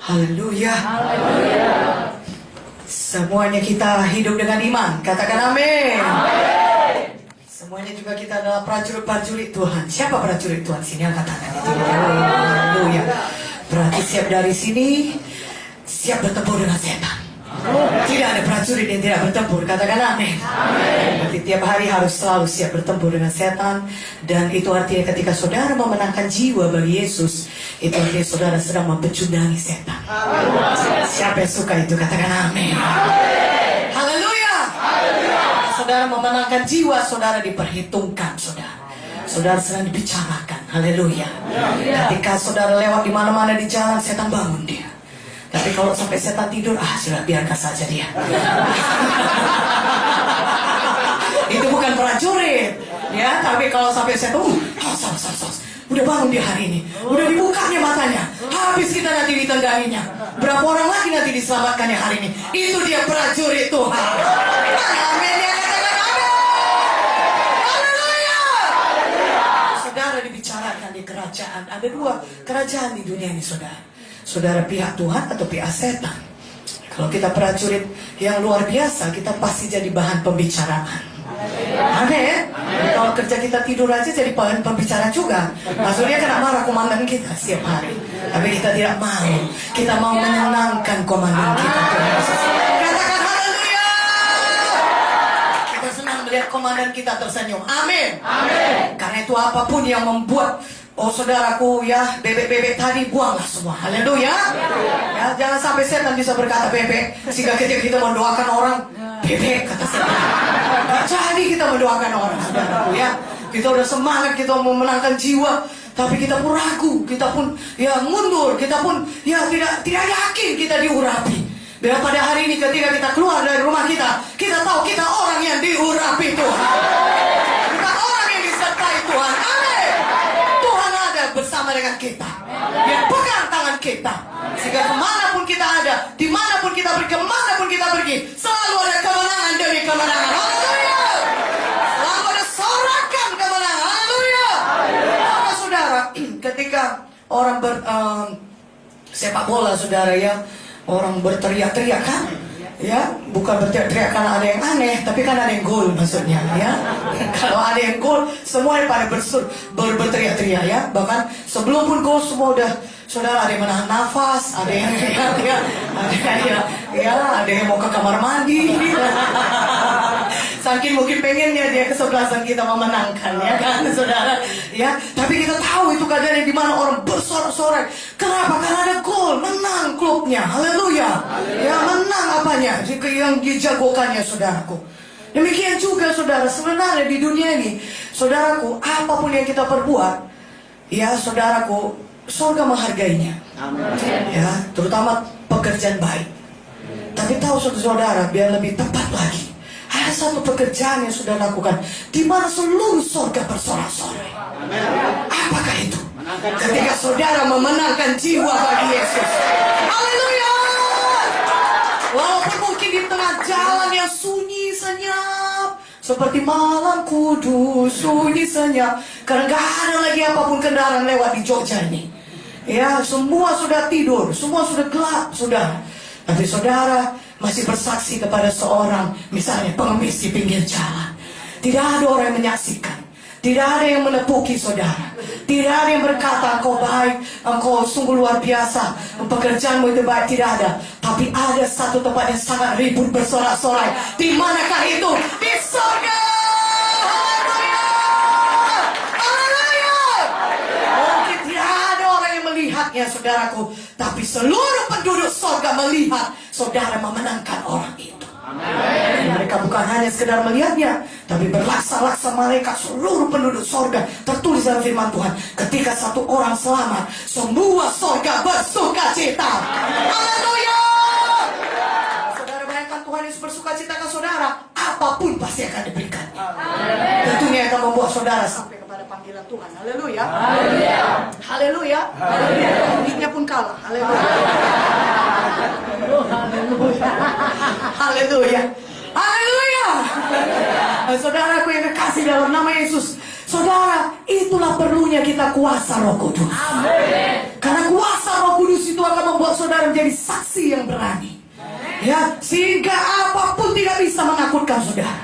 Haleluya. Semuanya kita hidup dengan iman. Katakan amin. Semuanya juga kita adalah prajurit-prajurit Tuhan. Siapa prajurit Tuhan? Sini angkat tangan itu. Haleluya. Berarti siap dari sini, siap bertempur dengan setan. Tidak ada prajurit yang tidak bertempur. Katakan amin. Berarti tiap hari harus selalu siap bertempur dengan setan. Dan itu artinya ketika saudara memenangkan jiwa bagi Yesus, itu artinya saudara sedang mempecundangi setan. Siapa yang suka itu? Katakan amin. Haleluya. Saudara memenangkan jiwa, saudara diperhitungkan, saudara. Saudara sedang dibicarakan. Haleluya. Ketika saudara lewat di mana-mana di jalan, setan bangun dia. Tapi kalau sampai setan tidur, sudah biarkan saja dia. Itu bukan prajurit, ya. Tapi kalau sampai setan, udah bangun dia hari ini, udah dibukanya matanya, habis kita nanti ditendaninya. Berapa orang lagi nanti diselamatkannya hari ini? Itu dia prajurit Tuhan. Amin ya, katakan amin. Haleluya. Saudara dibicarakan di kerajaan. Ada dua kerajaan di dunia ini, saudara. Saudara pihak Tuhan atau pihak setan. Kalau kita prajurit yang luar biasa, kita pasti jadi bahan pembicaraan. Amin. Kalau kerja kita tidur aja jadi bahan pembicaraan juga. Maksudnya kena marah komandan kita setiap hari. Tapi kita tidak mau. Kita mau menyenangkan komandan kita. Katakan haleluya. Kita senang melihat komandan kita tersenyum. Amin. Karena itu apapun yang membuat saudaraku ya, bebek-bebek tadi buanglah semua. Haleluya. Ya, jangan sampai setan bisa berkata bebek, sehingga ketika kita mendoakan orang, bebek kata setan. Jadi kita mendoakan orang, saudaraku ya. Kita udah semangat, kita mau memenangkan jiwa, tapi kita pun ragu, kita pun ya mundur, kita pun ya tidak yakin kita diurapi. Dan pada hari ini ketika kita keluar dari rumah kita tahu kita orang yang diurapi Tuhan. Kita orang yang disertai Tuhan. Bersama dengan kita, dia pegang tangan kita, sehingga kemanapun kita ada, dimanapun kita pergi, kemanapun kita pergi, selalu ada kemenangan demi kemenangan. Haleluya. Selalu ada sorakan kemenangan. Haleluya. Maka saudara, ketika orang sepak bola, saudara ya, orang berteriak-teriak kan? Ya, bukan berteriak karena ada yang aneh, tapi kan ada yang gol maksudnya, ya. Kalau ada yang gol, semua pada berteriak-teriak, ya. Bahkan sebelum pun gol semua udah, saudara, ada yang menahan nafas, ada yang ada yang mau ke kamar mandi. Saking mungkin pengennya dia kesebelasan kita memenangkan, ya kan, saudara, ya. Tapi kita tahu itu keadaan di mana orang bersorak-sorai. Kenapa? Karena ada gol, menang klubnya. Haleluya. Ya, menang apanya? Yang dijagokannya, saudaraku. Demikian juga, saudara, sebenarnya di dunia ini, saudaraku, apapun yang kita perbuat, ya, saudaraku, surga menghargainya. Ya, terutama pekerjaan baik. Tapi tahu saudara, biar lebih tepat lagi, ada satu pekerjaan yang sudah lakukan di mana seluruh surga bersorak-sorai. Apakah itu? Ketika saudara memenangkan jiwa bagi Yesus. Haleluya. Walaupun mungkin di tengah jalan yang sunyi senyap, seperti malam kudus sunyi senyap, karena gak ada lagi apapun kendaraan lewat di Jogja ini. Ya, semua sudah tidur, semua sudah gelap, sudah. Tapi saudara masih bersaksi kepada seorang, misalnya pengemis di pinggir jalan. Tidak ada orang yang menyaksikan, tidak ada yang menepuki saudara, tidak ada yang berkata engkau baik, engkau sungguh luar biasa, pekerjaanmu itu baik, tidak ada. Tapi ada satu tempat yang sangat ribut bersorak-sorai. Di manakah itu? Di surga. Haleluya. Haleluya. Mungkin tidak ada orang yang melihatnya, saudaraku, tapi seluruh penduduk surga melihat saudara memenangkan orang itu. Amin. Mereka bukan hanya sekedar melihatnya, tapi berlaksa-laksa malaikat seluruh penduduk surga. Tertulis dalam firman Tuhan, ketika satu orang selamat, semua surga bersuka cita. Haleluya. Saudara bayangkan Tuhan Yesus bersuka cita ke saudara, apapun pasti akan diberikan. Tentunya akan membuat saudara sampai kepada panggilan Tuhan. Haleluya. Haleluya. Haleluya. Hidupnya pun kalah. Haleluya. Haleluya. Haleluya. Saudaraku yang kekasih dalam nama Yesus, saudara, itulah perlunya kita kuasa Roh Kudus. Karena kuasa Roh Kudus itu akan membuat saudara menjadi saksi yang berani. Ya, sehingga apapun tidak bisa menakutkan saudara.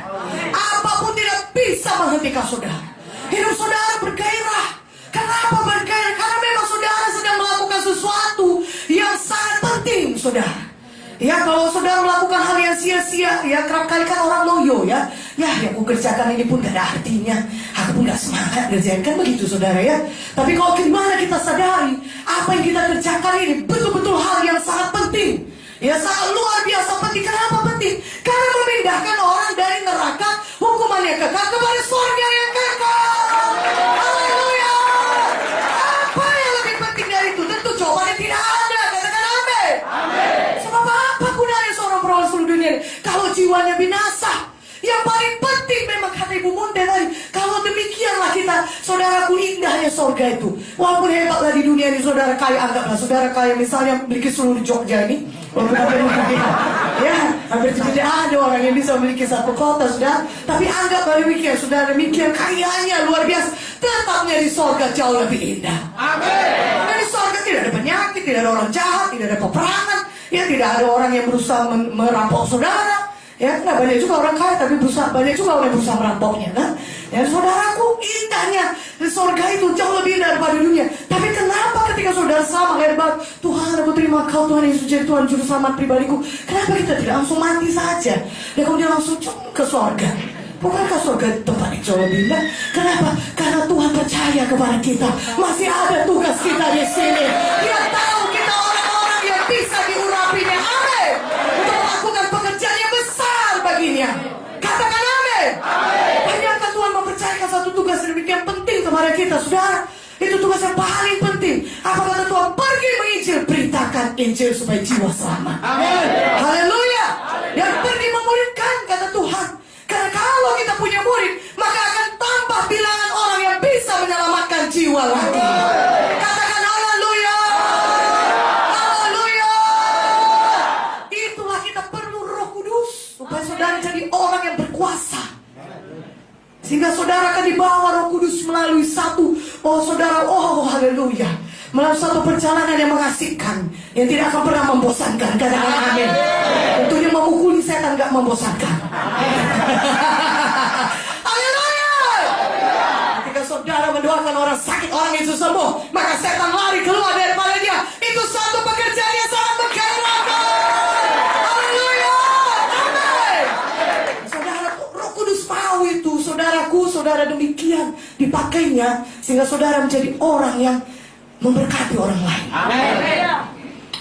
Apapun tidak bisa menghentikan saudara. Hidup saudara bergairah. Kenapa bergairah? Karena memang saudara sedang melakukan sesuatu yang sangat penting, saudara. Ya, kalau saudara melakukan hal yang sia-sia, ya kerap kali kan orang loyo ya. Ya, yang aku kerjakan ini pun gak ada artinya. Aku pun gak semangat kerjain, kan begitu saudara ya. Tapi kalau gimana kita sadari apa yang kita kerjakan ini betul-betul hal yang sangat penting. Ya, sangat luar biasa penting. Kenapa penting? Karena memindahkan orang dari neraka hukuman yang kekal kepada surga yang kekal. Haleluya. Apa yang lebih penting dari itu? Tentu jawabannya tidak ada. Katakan amin. Sebab apa gunanya seorang peroleh seluruh dunia ini kalau jiwanya binasa? Yang paling penting memang kata Ibu Munde tadi, kalau demikianlah kita, saudaraku, indahnya surga itu. Walaupun hebatlah di dunia ini saudara kaya, anggaplah saudara kaya misalnya memiliki seluruh Jogja ini. Walaupun ya, hampir tidak ada orang yang bisa memiliki satu kota, saudara. Tapi anggaplah demikian, saudara, demikian kayanya luar biasa. Tetapnya di surga jauh lebih indah. Amin. Di surga tidak ada penyakit, tidak ada orang jahat, tidak ada peperangan, ya tidak ada orang yang berusaha merampok saudara. Ya, nah banyak juga orang kaya tapi banyak juga orang yang berusaha merampoknya, kan? Ya, saudaraku, indahnya surga itu jauh lebih indah daripada dunia. Tapi kenapa ketika saudara sama lahir baru, Tuhan aku terima Kau Tuhan Yesus jadi Tuhan Juru Selamat pribadiku, kenapa kita tidak langsung mati saja dan kemudian langsung ke surga? Bukankah surga tempat yang jauh lebih indah? Kenapa? Karena Tuhan percaya kepada kita. Masih ada tugas kita di sini. Dia tahu kita orang-orang yang bisa diurapinya. Amin. Untuk melakukan pekerjaan yang besar baginya. Katakan amin. Banyakkah Tuhan mempercayakan satu tugas yang demikian penting kepada kita, saudara? Itu tugas yang paling penting. Apa kata Tuhan? Pergi menginjil, beritakan Injil supaya jiwa selamat. Amin. Haleluya. Dan pergi memuridkan, kata Tuhan. Karena kalau kita punya murid, maka akan tambah bilangan orang yang bisa menyelamatkan jiwa lagi. Katakan haleluya. Haleluya. Itulah kita perlu Roh Kudus supaya saudara jadi orang yang berkuasa. Sehingga saudara akan dibawa Roh Kudus melalui satu, haleluya, melalui satu perjalanan yang mengasihkan, yang tidak akan pernah membosankan. Katakan amin. Tentunya memukuli setan gak membosankan. Haleluya. Ketika saudara mendoakan orang sakit, orang itu sembuh, maka setan lari keluar daripada dia. Itu satu pekerjaan yang sangat menggairahkan. Haleluya. Amin. Saudara, Roh Kudus mau itu, saudaraku, saudara, demikian dipakainya sehingga saudara menjadi orang yang memberkati orang lain. Amin.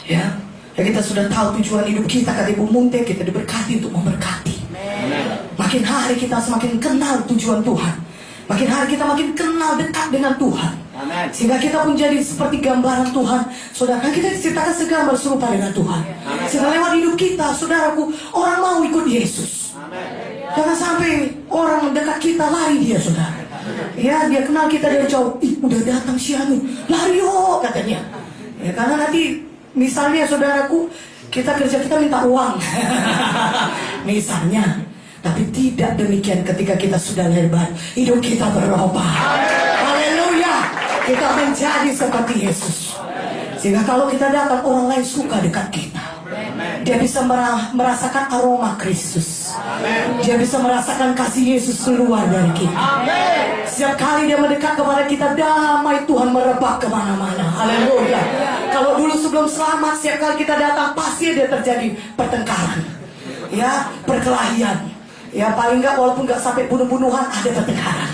Ya, kita sudah tahu tujuan hidup kita, kata Ibu Munte, kita diberkati untuk memberkati. Makin hari kita semakin kenal tujuan Tuhan, makin hari kita makin kenal dekat dengan Tuhan. Sehingga kita pun jadi seperti gambaran Tuhan. Saudara, kita diciptakan segambar serupa dengan Tuhan. Sehingga lewat hidup kita, saudaraku, orang mau ikut Yesus. Jangan sampai orang dekat kita lari dia, saudara. Ya, dia kenal kita dari jauh. Udah datang si anu, lari yuk, katanya. Ya, karena nanti misalnya saudaraku, kita kerja, kita minta uang. Misalnya. Tapi tidak demikian ketika kita sudah lahir baru. Hidup kita berubah. Haleluya. Kita menjadi seperti Yesus. Sehingga kalau kita datang, orang lain suka dekat kita. Dia bisa merasakan aroma Kristus. Dia bisa merasakan kasih Yesus keluar dari kita. Setiap kali dia mendekat kepada kita, damai Tuhan merebak kemana-mana. Haleluya. Kalau dulu sebelum selamat, setiap kali kita datang, pasti dia terjadi pertengkaran, ya, perkelahian. Ya, paling nggak, walaupun nggak sampai bunuh-bunuhan, ada pertengkaran.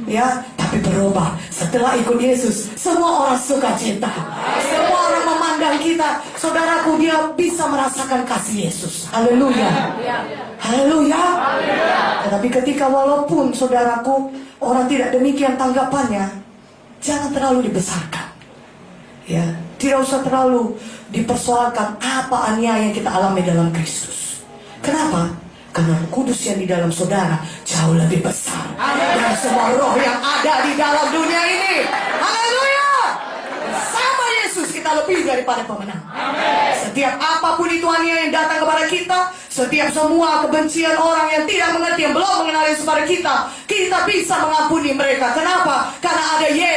Ya, tapi berubah setelah ikut Yesus, semua orang suka cinta. Semua orang memandang kita, saudaraku, dia bisa merasakan kasih Yesus. Haleluya. Haleluya. Tetapi ketika walaupun saudaraku, orang tidak demikian tanggapannya, jangan terlalu dibesarkan. Ya, tidak usah terlalu dipersoalkan apa aniaya yang kita alami dalam Kristus. Kenapa? Karena Roh Kudus yang di dalam saudara jauh lebih besar dari semua roh yang ada di dalam dunia ini. Haleluya. Sama Yesus kita lebih daripada pemenang. Setiap apapun itu aniaya yang datang kepada kita, setiap semua kebencian orang yang tidak mengerti, yang belum mengenal Yesus kepada kita, kita bisa mengampuni mereka. Kenapa? Karena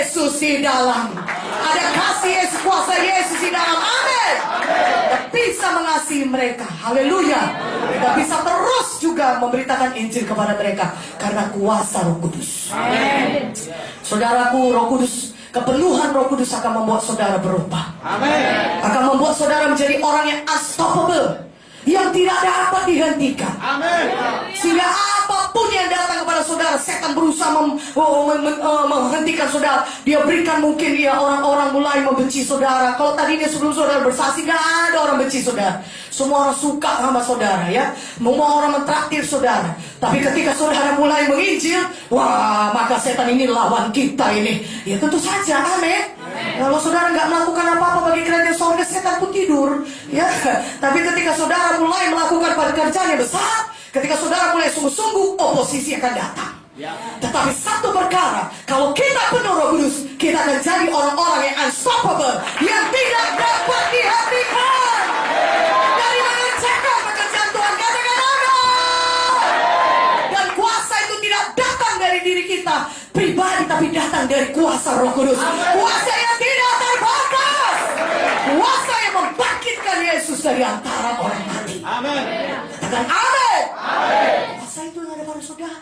Yesus di dalam. Ada kasih Yesus, kuasa Yesus di dalam. Amin. Kita bisa mengasihi mereka. Haleluya. Kita bisa terus juga memberitakan Injil kepada mereka karena kuasa Roh Kudus. Amin. Saudaraku, Roh Kudus, kepenuhan Roh Kudus akan membuat saudara berubah. Amin. Akan membuat saudara menjadi orang yang unstoppable, yang tidak dapat dihentikan. Amin. Sehingga apapun yang datang kepada saudara, setan berusaha menghentikan saudara. Dia berikan mungkin orang-orang mulai membenci saudara. Kalau tadinya sebelum saudara bersaksi, gak ada orang benci saudara. Semua orang suka sama saudara, ya. Semua orang mentraktir saudara. Tapi ketika saudara mulai menginjil, wah, maka setan ini lawan kita ini. Ya tentu saja, amin. Kalau saudara nggak melakukan apa-apa bagi kerajaan sorga, setan pun tidur, ya. Tapi ketika saudara mulai melakukan pekerjaan yang besar, ketika saudara mulai sungguh-sungguh, oposisi akan datang. Tetapi satu perkara, kalau kita penuh Roh Kudus, kita akan jadi orang-orang yang unstoppable, yang tidak dapat dihentikan dari mengerjakan pekerjaan Tuhan. Katakan amin. Dan kuasa itu tidak datang dari diri kita pribadi, tapi datang dari kuasa Roh Kudus. Kuasa yang tidak terbatas, kuasa yang membangkitkan Yesus dari antara orang mati. Amin. Katakan amin. Kuasa itu yang ada pada saudara.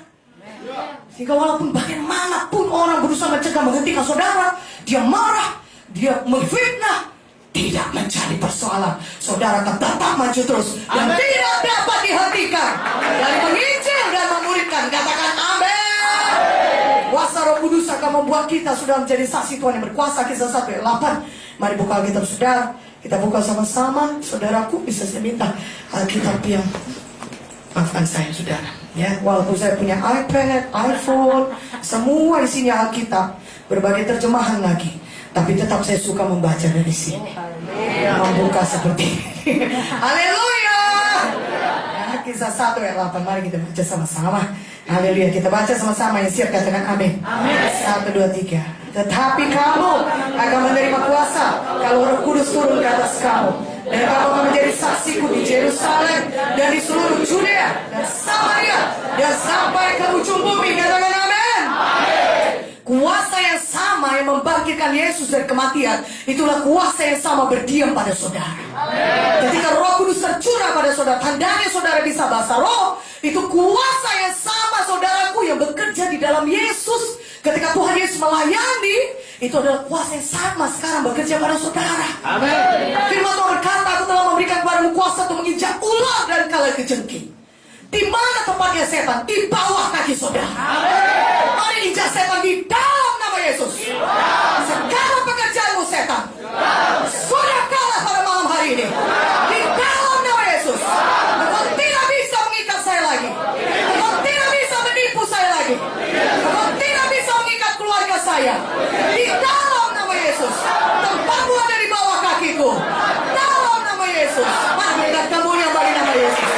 Sehingga walaupun bagaimanapun orang berusaha mencegah, menghentikan saudara, dia marah, dia menfitnah, tidak menjadi persoalan. Saudara tetap maju terus dan tidak dapat dihentikan dari menginjil dan memuridkan. Katakan amin. Kuasa Roh Kudus akan membuat kita sudah menjadi saksi Tuhan yang berkuasa. Kisah 1 ayat 8. Mari buka Alkitab saudara. Kita buka sama-sama. Saudaraku, bisa saya minta Alkitab yang, maafkan saya saudara, ya, walaupun saya punya iPad, iPhone, semua isinya Alkitab, berbagai terjemahan lagi, tapi tetap saya suka membaca dari sini, membuka seperti ini. Haleluya. Ya, Kisah 1 ayat 8. Mari kita baca sama-sama. Haleluya. Kita baca sama-sama. Yang siap katakan amin. 1, 2, 3. Tetapi kamu akan menerima kuasa kalau Roh Kudus turun ke atas kamu, dan kamu akan menjadi saksiku di Yerusalem dan di seluruh Judea dan Samaria dan sampai ke ujung bumi. Katakan amin. Kuasa yang sama yang membangkitkan Yesus dari kematian, itulah kuasa yang sama berdiam pada saudara. Ketika Roh Kudus tercurah pada saudara, tandanya saudara bisa bahasa roh. Itu kuasa yang sama, saudaraku, yang bekerja di dalam Yesus. Ketika Tuhan Yesus melayani, itu adalah kuasa yang sama sekarang bekerja pada saudara. Amin. Firman Tuhan berkata, aku telah memberikan kepadamu kuasa untuk menginjak ular dan kalajengking. Di mana tempatnya setan? Di bawah kaki saudara. Amin. Mari injak setan di dalam nama Yesus. Sekarang pekerjaanmu setan sudah kalah pada malam hari ini. Di dalam nama Yesus. Engkau tidak bisa mengikat saya lagi. Engkau tidak bisa menipu saya lagi. Engkau tidak bisa mengikat keluarga saya. Di dalam nama Yesus. Tempatmu ada di bawah kakiku. Dalam nama Yesus. Mari kita kamu yang bagi nama Yesus.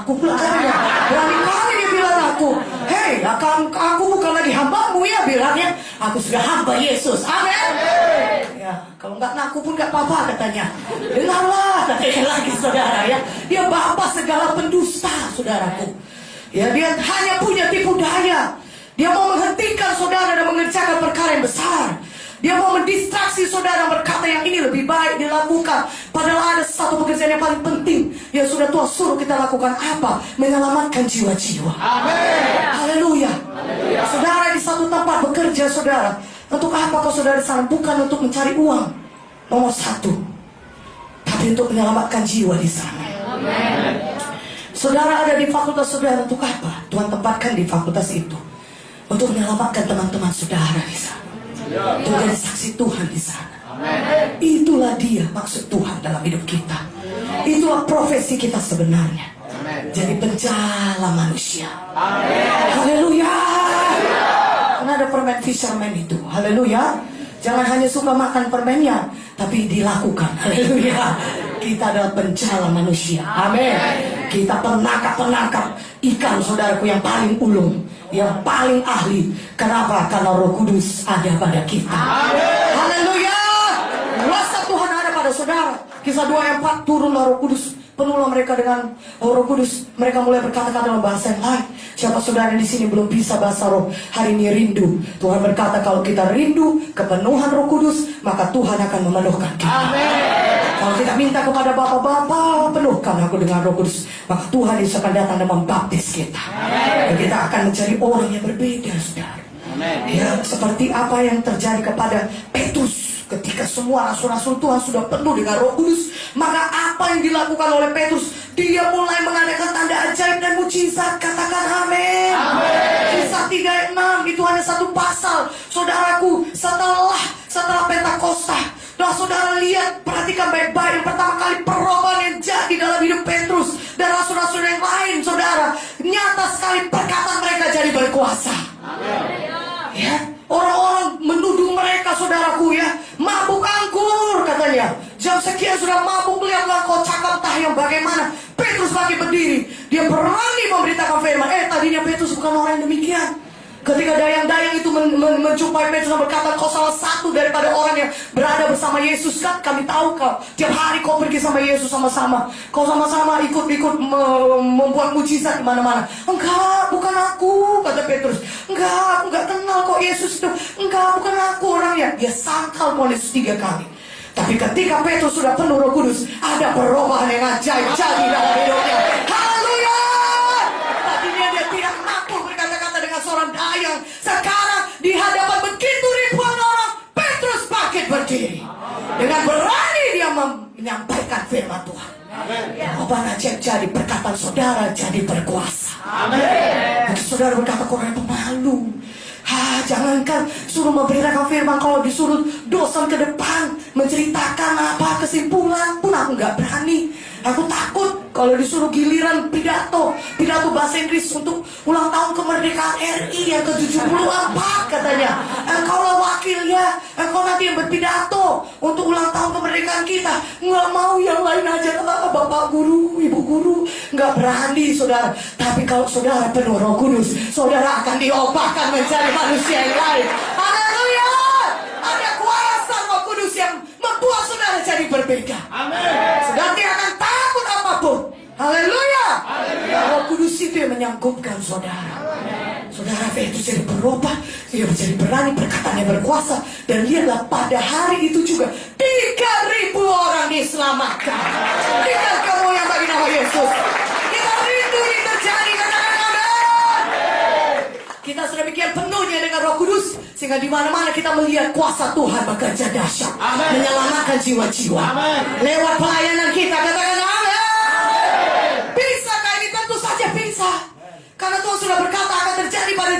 Aku belakangnya berani kali dia bilang aku, hei, aku bukan lagi hambamu, ya bilangnya, aku sudah hamba Yesus. Amin. Ya, kalau nggak ngaku pun nggak apa-apa katanya. Dengarlah katanya lagi saudara, ya, dia bapak segala pendusta saudaraku. Ya, dia hanya punya tipu daya. Dia mau menghentikan saudara dan mengerjakan perkara yang besar. Dia mau mendistraksi saudara, berkata yang ini lebih baik dilakukan. Padahal ada satu pekerjaan yang paling penting yang sudah Tuhan suruh kita lakukan. Apa? Menyelamatkan jiwa-jiwa. Amin. Haleluya. Saudara di satu tempat bekerja saudara. Untuk apa kau saudara di sana? Bukan untuk mencari uang nomor satu, tapi untuk menyelamatkan jiwa di sana. Amin. Saudara ada di fakultas saudara untuk apa? Tuhan tempatkan di fakultas itu untuk menyelamatkan teman-teman saudara di sana. Untuk jadi saksi Tuhan di sana. Amen. Itulah dia maksud Tuhan dalam hidup kita. Itulah profesi kita sebenarnya. Amen. Jadi penjala manusia. Haleluya. Karena ada permen fisherman itu. Haleluya. Jangan hanya suka makan permennya, tapi dilakukan. Haleluya. Kita adalah penjala manusia. Amin. Kita penangkap ikan saudaraku yang paling ulung, yang paling ahli. Kenapa? Karena Roh Kudus ada pada kita. Haleluya. Kuasa Tuhan ada pada saudara. Kisah 2 ayat 4, turunlah Roh Kudus Penuhlah mereka dengan Roh Kudus. Mereka mulai berkata-kata dalam bahasa yang lain. Siapa saudara di sini belum bisa bahasa roh, hari ini rindu. Tuhan berkata kalau kita rindu kepenuhan Roh Kudus, maka Tuhan akan memenuhkan kita. Amin. Kalau kita minta kepada Bapa, penuhkan aku dengan Roh Kudus, maka Tuhan Yesus akan datang dan membaptis kita. Dan kita akan menjadi orang yang berbeda, saudara. Ya, seperti apa yang terjadi kepada Petrus. Ketika semua rasul-rasul Tuhan sudah penuh dengan Roh Kudus, maka apa yang dilakukan oleh Petrus? Dia mulai mengadakan tanda ajaib dan mukjizat. Katakan amin. Kisah 3 ayat 6 itu hanya satu pasal, saudaraku. Setelah Pentakosta, nah saudara lihat, perhatikan baik-baik. Yang pertama kali perubahan yang jadi dalam hidup Petrus dan rasul-rasul yang lain, saudara. Nyata sekali perkataan mereka jadi berkuasa. Ya, orang-orang menuduh mereka, saudaraku, ya, mabuk anggur katanya. Jam sekian sudah mabuk, lihatlah kau cakap entah yang bagaimana. Petrus lagi berdiri, dia berani memberitakan firman. Tadinya Petrus bukan orang yang demikian. Ketika dayang-dayang itu menjumpai Petrus dan berkata, kau salah satu daripada orang yang berada bersama Yesus, kan? Kami tahu kau tiap hari kau pergi sama Yesus sama-sama. Kau sama-sama ikut membuat mujizat di mana-mana. Enggak, bukan aku, kata Petrus. Enggak, aku enggak kenal kok Yesus itu. Enggak, bukan aku orangnya. Dia sangkal Yesus 3 kali. Tapi ketika Petrus sudah penuh Roh Kudus, ada perubahan yang ajaib jadi dalam hidupnya. Haleluya! Tadinya dia tidak mampu berkata-kata dengan seorang dayang. Sekarang di hadapan begitu ribuan orang, Petrus bangkit berdiri. Dengan berani dia menyampaikan firman Tuhan. Perubahan ajaib jadi, perkataan saudara jadi berkuasa. Amin. Saudara berkata, kok orang pemalu. Jangankan suruh memberitakan firman, kalau disuruh dosen ke depan menceritakan apa kesimpulan pun aku nggak berani. Aku takut kalau disuruh giliran pidato bahasa Inggris untuk ulang tahun kemerdekaan RI yang ke-74 katanya. Engkaulah wakilnya, engkau nanti yang berpidato untuk ulang tahun kemerdekaan kita. Nggak mau, yang lain aja, bapak guru, ibu guru. Nggak berani, saudara. Tapi kalau saudara penuh Roh Kudus, saudara akan diubahkan menjadi manusia yang lain. Haleluya! Ada kuasa Roh Kudus yang membuat saudara jadi berbeda. Amin. Saudara tidak akan takut apapun. Haleluya! Roh Kudus itu yang menyangkupkan saudara. Saudara Petrus jadi berubah, dia menjadi berani, perkataannya berkuasa. Dan lihatlah pada hari itu juga 3.000 orang diselamatkan. Lihat kamu yang bagi nama Yesus. Kita rindu ini terjadi, katakan amin. Kita sudah demikian penuhnya dengan Roh Kudus, sehingga di mana-mana kita melihat kuasa Tuhan bekerja dahsyat, menyelamatkan jiwa-jiwa. Lewat pelayanan kita, katakan amin. Bisakah ini? Tentu saja bisa. Karena Tuhan sudah berkata akan terjadi pada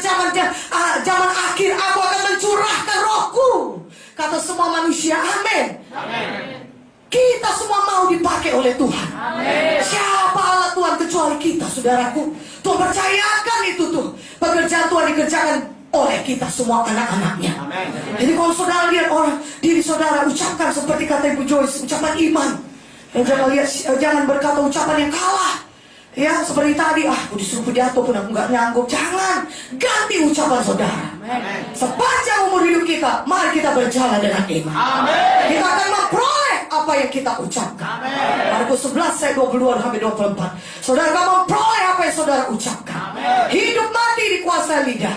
zaman akhir, aku akan mencurahkan rohku. Kata semua manusia, amin. Kita semua mau dipakai oleh Tuhan. Amin. Siapa Allah Tuhan kecuali kita, saudaraku. Tuhan percayakan itu tuh. Pekerjaan Tuhan dikerjakan oleh kita semua anak-anaknya. Jadi kalau saudara lihat orang, diri saudara ucapkan seperti kata Ibu Joyce, ucapan iman. Jangan berkata ucapan yang kalah. Ya, seperti tadi, aku disuruh pidato pun aku nggak nyanggup. Jangan, ganti ucapan saudara. Amen. Sepanjang umur hidup kita, mari kita berjalan dengan iman. Amen. Kita akan memperoleh apa yang kita ucapkan. Markus 11 ayat 22-24. Saudara akan memperoleh apa yang saudara ucapkan. Amen. Hidup mati dikuasai lidah.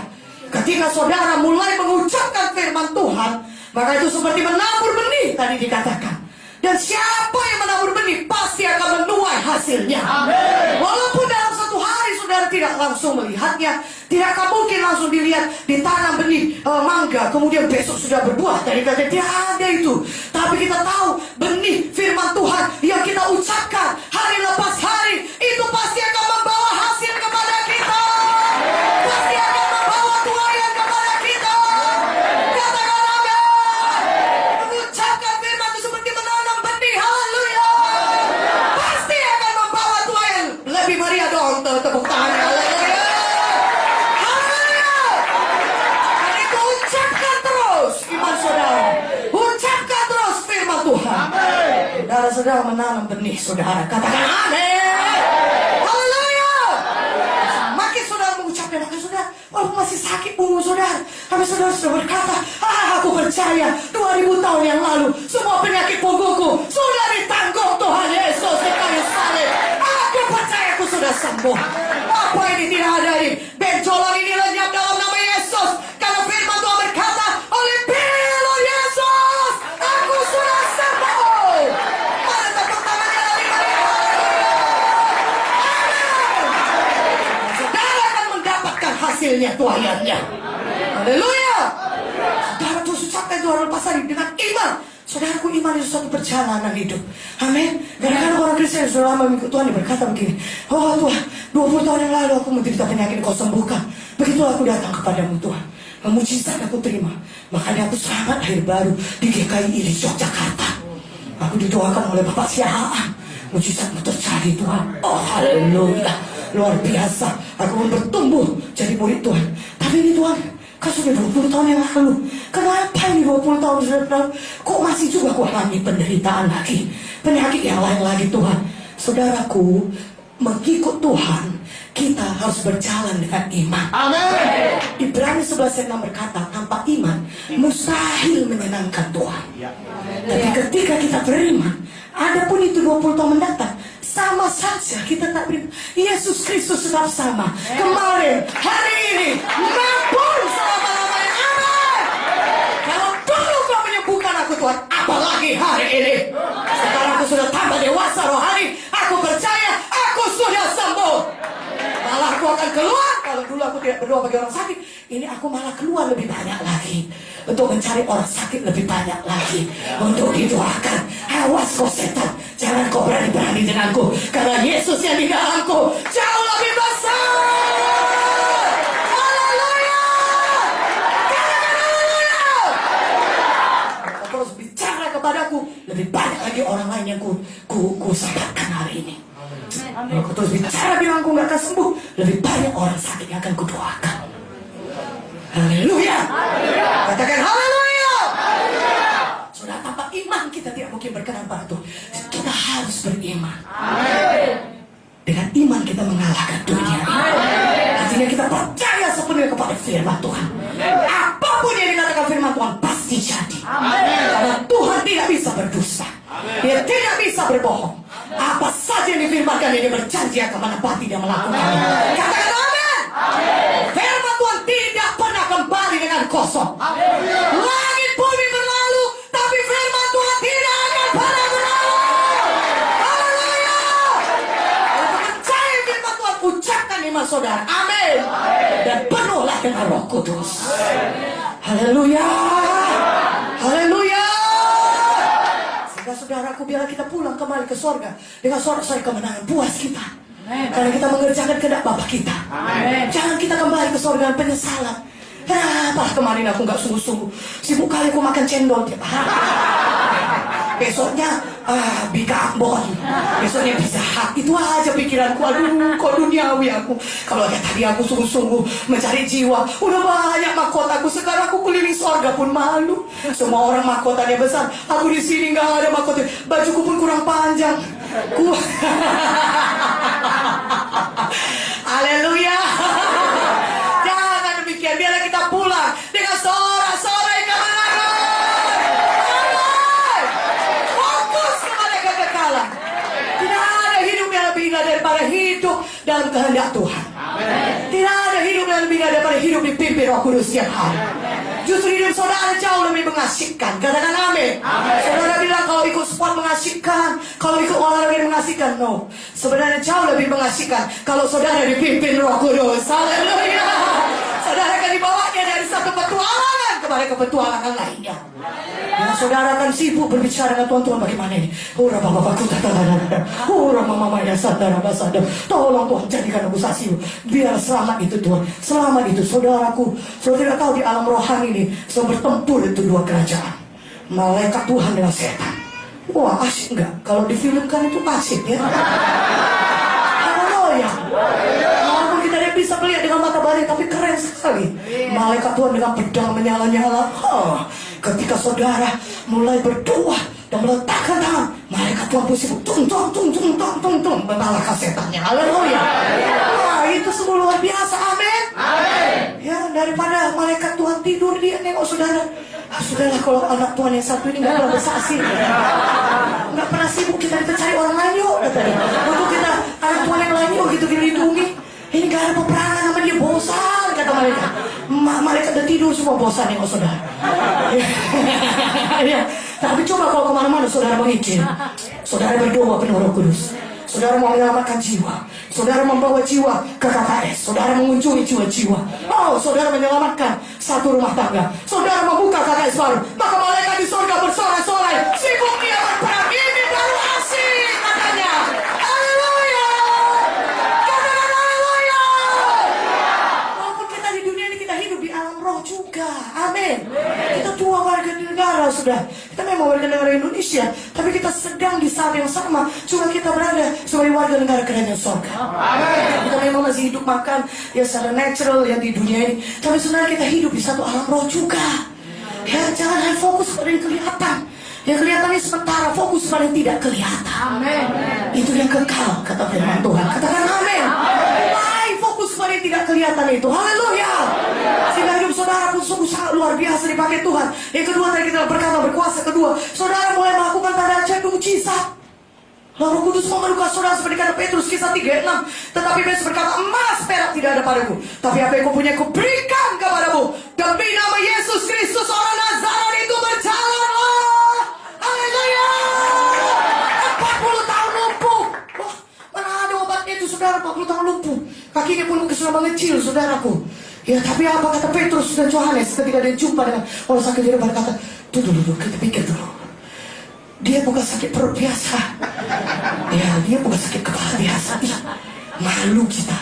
Ketika saudara mulai mengucapkan firman Tuhan, maka itu seperti menabur benih tadi dikatakan. Dan siapa yang menabur benih pasti akan menuai hasilnya. Amin. Walaupun dalam satu hari saudara tidak langsung melihatnya, tidak akan mungkin langsung dilihat ditanam benih mangga kemudian besok sudah berbuah. Tadi kata tidak ada itu. Tapi kita tahu benih firman Tuhan yang kita ucapkan hari lepas hari itu pasti akan membawa hasil kepada kita. Pasti akan membawa tuaian kepada kita. Katakan amin. Mengucapkan firman itu seperti menanam benih. Haleluya. Pasti akan membawa tuaian. Lebih meriah dong tepuk tangan. Haleluya. Haleluya. Dan itu ucapkan terus iman saudara. Ucapkan terus firman Tuhan. Saudara-saudara menanam benih saudara. Katakan amin. Haleluya. Makin saudara mengucapkan, makin saudara walaupun masih sakit punggung saudara, tapi saudara sudah berkata, aku percaya 2000 tahun yang lalu semua penyakit punggungku sudah ditanggung Tuhan Yesus di kayu salib. sembuh. Apa ini tidak ada ini? Benjolan ini lenyap dalam nama Yesus. Karena firman Tuhan berkata, oleh pilihan Yesus, aku sudah sembuh. Mana tepuk tangannya lagi, saudara akan mendapatkan hasilnya tuayannya. Haleluya. Saudara terus ucapkan Tuhan lepas hari dengan iman. Saudaraku, iman itu suatu perjalanan hidup. Amin. Kadang-kadang orang Kristen yang sudah lama mengikut Tuhan berkata begini, oh Tuhan, 20 tahun yang lalu aku menderita penyakit, Kau sembuhkan. Begitulah aku datang kepadamu Tuhan. Mujizat aku terima. Makanya aku selamat lahir baru di GKI di Yogyakarta. Aku didoakan oleh Bapak Siahaan. Mujizat terjadi Tuhan. Oh haleluya. Luar biasa. Aku pun bertumbuh jadi murid Tuhan. Tapi ini Tuhan, kan sudah 20 tahun yang lalu. Kenapa ini 20 tahun sudah lalu? Kok masih juga aku alami penderitaan lagi? Penyakit yang lain lagi Tuhan. Saudaraku, mengikut Tuhan, kita harus berjalan dengan iman. Amin. Ibrani 11:6 berkata, tanpa iman mustahil menyenangkan Tuhan. Tapi ketika kita beriman, adapun itu 20 tahun mendatang, sama saja kita tak beriman. Yesus Kristus tetap sama. Kemarin, hari ini, maupun selama-lamanya. Amin. Kalau dulu Kau menyembuhkan aku Tuhan, apalagi hari ini. Sekarang aku sudah tambah dewasa rohani. Aku percaya aku sudah sembuh. Malah aku akan keluar. Kalau dulu aku tidak berdoa bagi orang sakit, ini aku malah keluar lebih banyak lagi untuk mencari orang sakit lebih banyak lagi untuk didoakan. Awas kau setan, jangan kau berani-berani denganku, karena Yesus yang di dalamku jauh lebih besar. Haleluya. Haleluya. Kau terus bicara kepadaku, lebih banyak lagi orang lain yang ku sampaikan hari ini. Aku terus bicara bilang aku gak akan sembuh, lebih banyak orang sakit yang akan kudoakan. Haleluya. Katakan haleluya. Sudah tanpa iman kita tidak mungkin berkenan pada Tuhan. Kita harus beriman. Dengan iman kita mengalahkan dunia. Artinya kita percaya sepenuhnya kepada firman Tuhan. Apapun yang dikatakan firman Tuhan pasti jadi. Karena Tuhan tidak bisa berdusta. Dia tidak bisa berbohong. Apa saja yang difirmankan, dia berjanji akan menepati dan melakukannya. Katakan amin. Firman Tuhan tidak pernah kembali dengan kosong. Langit bumi berlalu, tapi firman Tuhan tidak akan pernah berlalu. Haleluya. Kalau percaya firman Tuhan, ucapkan iman saudara. Amin. Dan penuhlah dengan Roh Kudus. Haleluya. Haleluya. Saudaraku, biarlah kita pulang kembali ke sorga dengan sorak-sorai kemenangan puas kita. Karena kita mengerjakan kehendak Bapa kita. Jangan kita kembali ke sorga dengan penyesalan. Kenapa kemarin aku gak sungguh-sungguh? Sibuk kali aku makan cendol tiap hari. Besoknya Bika Ambon, besoknya Pizza Hut. Itu aja pikiranku. Aduh, kok duniawi aku. Kalau kayak tadi aku sungguh-sungguh mencari jiwa, udah banyak mahkotaku. Sekarang aku keliling sorga pun malu. Semua orang mahkotanya besar, aku di sini nggak ada mahkota. Bajuku pun kurang panjang. Haleluya. Jangan demikian. Biarlah kita pulang dengan sorak-sorai kemenangan. Tidak ada hidup yang lebih indah daripada hidup dalam kehendak Tuhan. Tidak ada hidup yang lebih indah daripada hidup dipimpin Roh Kudus setiap hari. Justru hidup saudara jauh lebih mengasihkan. Katakan amin. Saudara bilang kalau ikut sport mengasihkan, kalau ikut olahraga mengasihkan. No, sebenarnya jauh lebih mengasihkan kalau saudara dipimpin Roh Kudus. Haleluya. Saudara akan dibawanya dari satu petualangan kepada kepetualangan lainnya. Nah, saudara akan sibuk berbicara dengan Tuhan. Tuhan bagaimana ini? Ura bapak-bapakku, ura mama-mama sadar. Tolong Tuhan, jadikan aku saksi. Biar selamat itu Tuhan. Selamat itu saudaraku. Saudara tidak tahu di alam rohani ini sedang bertempur itu dua kerajaan. Malaikat Tuhan dengan setan. Wah, asik enggak? Kalau difilmkan itu asik ya. Haleluya. Walaupun kita tidak bisa melihat dengan mata batin, tapi keren sekali. Malaikat Tuhan dengan pedang menyala-nyala. Ketika saudara mulai berdoa dan meletakkan tangan, malaikat Tuhan pun sibuk tung mengalahkan setannya. Haleluya. Wah, itu semua luar biasa. Amin. Ya, daripada malaikat Tuhan tidur, dia nengok saudara. Sudahlah, kalau anak Tuhan yang satu ini nggak pernah bersaksi, nggak pernah sibuk, kita cari orang lain yuk katanya. Untuk kita anak Tuhan yang lain yuk gitu dilindungi Ini gak ada peperangan sama dia, bosan kata mereka. Mereka udah tidur semua, bosan ya saudara. Ya. Tapi coba kalau kemana-mana saudara mengikir, saudara berdoa penuh Roh Kudus, saudara mau menyelamatkan jiwa, saudara membawa jiwa ke KKS, saudara mengunjungi jiwa-jiwa, saudara menyelamatkan satu rumah tangga, saudara membuka KKS baru, maka malaikat di surga bersorak-sorai, sibuk dia berperang, ini baru asik katanya. Haleluya, katakan haleluya. Walaupun kita di dunia ini kita hidup di alam roh juga, amin. Kita tua warga negara sudah, kita memang warga negara Indonesia, tapi kita sedang di saat yang sama, cuma kita berada sebagai warga negara kerajaan surga. Kita memang masih hidup makan ya secara natural ya di dunia ini, tapi sebenarnya kita hidup di satu alam roh juga. Ya jangan hanya fokus pada yang kelihatan. Yang kelihatannya sementara, fokus pada yang tidak kelihatan. Amin. Itu yang kekal, kata firman Tuhan. Katakan amin. Baik, fokus pada yang tidak kelihatan itu. Haleluya. Sehingga hidup saudara pun sungguh sangat luar biasa dipakai Tuhan. Yang kedua tadi kita berkata berkuasa kedua, saudara mulai melakukan tanda ajaib mujizat. Lalu Roh Kudus memerlukan saudara seperti kata Petrus kisah 3:6. Tetapi Petrus berkata, emas perak tidak ada padaku, tapi apa yang kupunyai kuberikan kepadamu. Demi nama Yesus Kristus orang Nazaret itu berjalanlah. Haleluya. 40 tahun lumpuh. Wah, mana ada obatnya itu saudara, 40 tahun lumpuh. Kakinya pun mungkin sudah mengecil saudaraku. Ya tapi apa kata Petrus dan Yohanes ketika dia jumpa dengan orang sakit di depan, kata, tuh dulu, kita pikir dulu. Dia bukan sakit perut biasa. Ya, dia bukan sakit kepala biasa. Malu kita.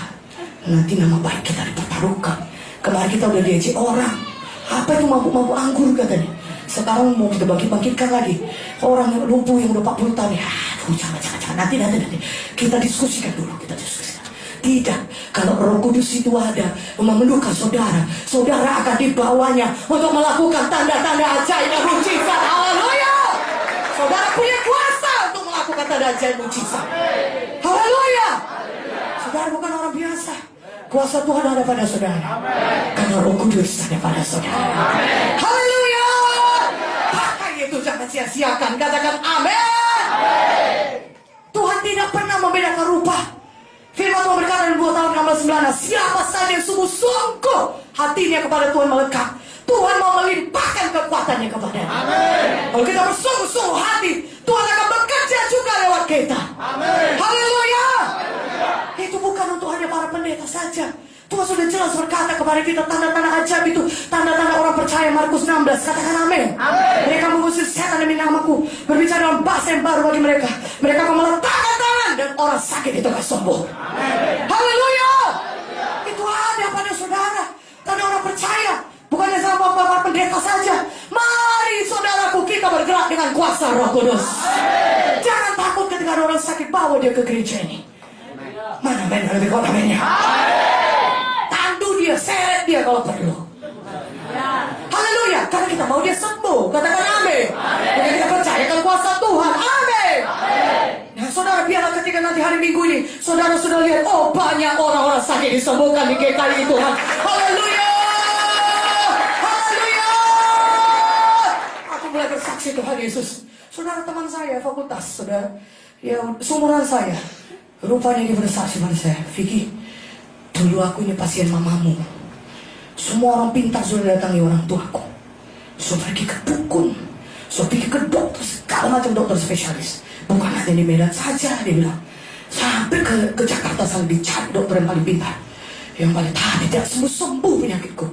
Nanti nama baik kita dipertaruhkan. Kemarin kita udah diajak orang. Apa itu mabuk-mabuk anggur katanya. Sekarang mau kita bangkit-bangkitkan lagi. Orang yang lumpuh yang udah 40 tahun. Ya, jangan. Nanti. Kita diskusikan dulu. Tidak, kalau Roh Kudus itu ada memenuhkan saudara, saudara akan dibawanya untuk melakukan tanda-tanda ajaib dan mujizat. Haleluya. Saudara punya kuasa untuk melakukan tanda ajaib mujizat. Haleluya. Saudara bukan orang biasa. Kuasa Tuhan ada pada saudara. Karena Roh Kudus ada pada saudara. Haleluya. Pakai itu, jangan sia-siakan. Katakan amin. Tuhan tidak pernah membedakan rupa. Firman Tuhan berkata di 2 tahun 16:9, siapa saja yang sungguh-sungguh hatinya kepada Tuhan melekat, Tuhan mau melimpahkan kekuatannya kepadanya. Kalau kita bersungguh-sungguh hati, Tuhan akan bekerja juga lewat kita. Haleluya. Itu bukan untuk hanya para pendeta saja. Tuhan sudah jelas berkata kepada kita, tanda-tanda ajaib itu tanda-tanda orang percaya. Markus 16, katakan amin. Mereka mengusir setan demi namaku, berbicara dalam bahasa yang baru bagi mereka. Mereka akan meletakkan tangan dan orang sakit itu akan sembuh. Haleluya. Itu ada pada saudara. Tanda orang percaya bukannya sama para pendeta saja. Mari saudaraku, kita bergerak dengan kuasa Roh Kudus. Jangan takut ketika ada orang sakit, bawa dia ke gereja ini. Mana men lebih kuat aminnya. Dia seret dia kalau perlu. Haleluya, karena kita mau dia sembuh. Katakan amin. Karena kita percayakan kuasa Tuhan. Amin. Nah saudara, biarlah ketika nanti hari Minggu ini saudara sudah lihat, banyak orang-orang sakit disembuhkan di GKI Tuhan. Haleluya. Haleluya. Aku mulai bersaksi Tuhan Yesus. Saudara, teman saya fakultas, saudara, ya seumuran saya, rupanya dia bersaksi pada saya, Vicky, dulu aku ini pasien mamamu. Semua orang pintar sudah datangi orang tuaku. So pergi ke dukun, so pergi ke dokter, segala macam dokter spesialis. Bukan hanya di Medan saja, dia bilang. Sampai ke Jakarta sampai dicari dokter yang paling pintar, yang paling tahan, tidak sembuh penyakitku.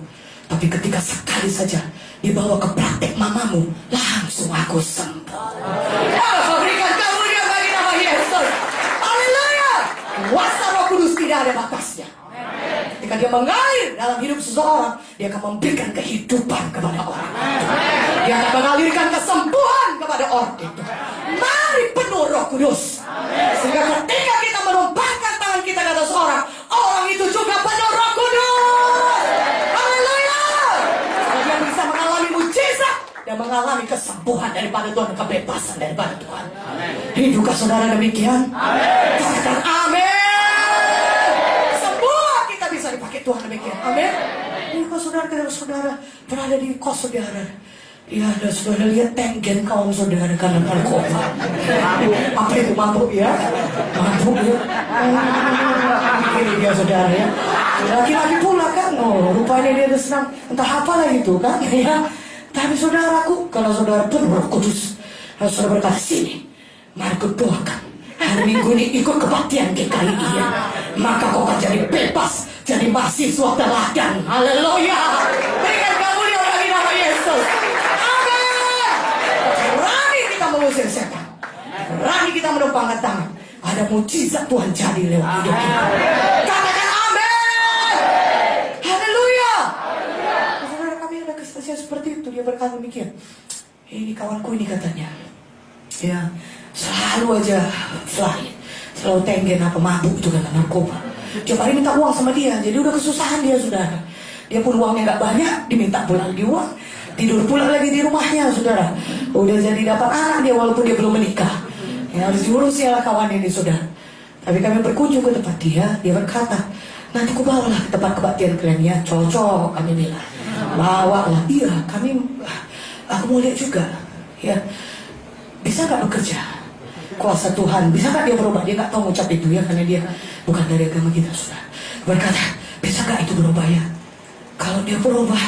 Tapi ketika sekali saja dibawa ke praktek mamamu, langsung aku sembuh. Berikan kemuliaan bagi nama Yesus. Haleluya. Kuasa Roh Kudus tidak ada batasnya. Ketika dia mengalir dalam hidup seseorang, dia akan memberikan kehidupan kepada orang. Dia akan mengalirkan kesembuhan kepada orang itu. Mari penuh Roh Kudus. Sehingga ketika kita menumpahkan tangan kita ke atas orang, orang itu juga penuh Roh Kudus. Haleluya. Dia bisa mengalami mujizat dan mengalami kesembuhan daripada Tuhan, kebebasan daripada Tuhan. Hidupkah saudara demikian? Katakan amin. Tuhan demikian, amin. Ini kalau saudara berada di kos saudara, ya ada saudara lihat tenggen kaum saudara karena narkoba. Apa itu mabuk ya? Mabuk ya. Ini dia dia saudara ya. Laki-laki pula kan, oh rupanya dia senang entah apa lah itu kan ya. Tapi saudaraku, kalau saudara penuh Roh Kudus, kalau saudara berkata sini, mari kudoakan hari Minggu ini ikut kebaktian GKI ya. Maka kau akan jadi bebas, jadi mahasiswa teladan. Haleluya. Berikan kemuliaan bagi nama Yesus. Amin. Berani kita mengusir setan, berani kita menumpangkan tangan. Ada mujizat Tuhan jadi lewat hidup kita. Katakan amin. Haleluya. Saudara, kami ada kesaksian seperti itu. Dia berkata demikian, ini kawanku ini katanya, ya selalu aja fly, selalu tenggen apa mabuk itu kata narkoba. Tiap hari minta uang sama dia, jadi udah kesusahan dia saudara. Dia pun uangnya nggak banyak, diminta pula lagi uang, tidur pula lagi di rumahnya saudara. Udah jadi dapat anak dia walaupun dia belum menikah. Ya, harus diurus ya kawan ini saudara. Tapi kami berkunjung ke tempat dia berkata, nanti aku bawalah ke tempat kebaktian kalian ya. Cocok kami bilang, bawalah. Iya aku mau lihat juga ya, bisa nggak bekerja kuasa Tuhan, bisa nggak dia berubah. Dia nggak tahu ngucap itu ya, karena dia bukan dari agama kita sudah. Berkata, bisa nggak itu berubah ya? Kalau dia berubah,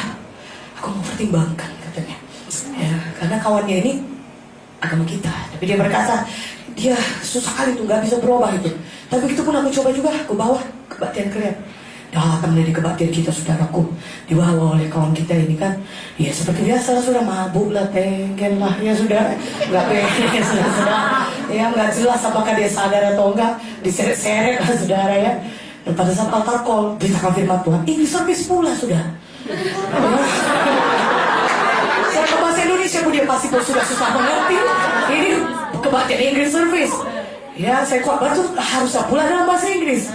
aku mau pertimbangkan katanya ya, karena kawannya ini agama kita. Tapi dia berkata, dia susah kali itu, nggak bisa berubah itu. Tapi begitu pun aku coba juga, aku bawa kebaktian kalian. Datang dari kebaktian kita saudaraku, dibawa oleh kawan kita ini kan. Ya seperti biasa lah, sudah mabuk lah, tenggen lah ya sudah, nggak beres sudah. Ya nggak jelas apakah dia sadar atau enggak, diseret-seret lah saudara ya. Dan pada saat altar call, beritakan firman Tuhan, English service pula sudah. Saya ke bahasa Indonesia pun dia pasti pun sudah susah mengerti. Ini kebaktian English service. Ya saya kuat betul harus pula dalam bahasa Inggris.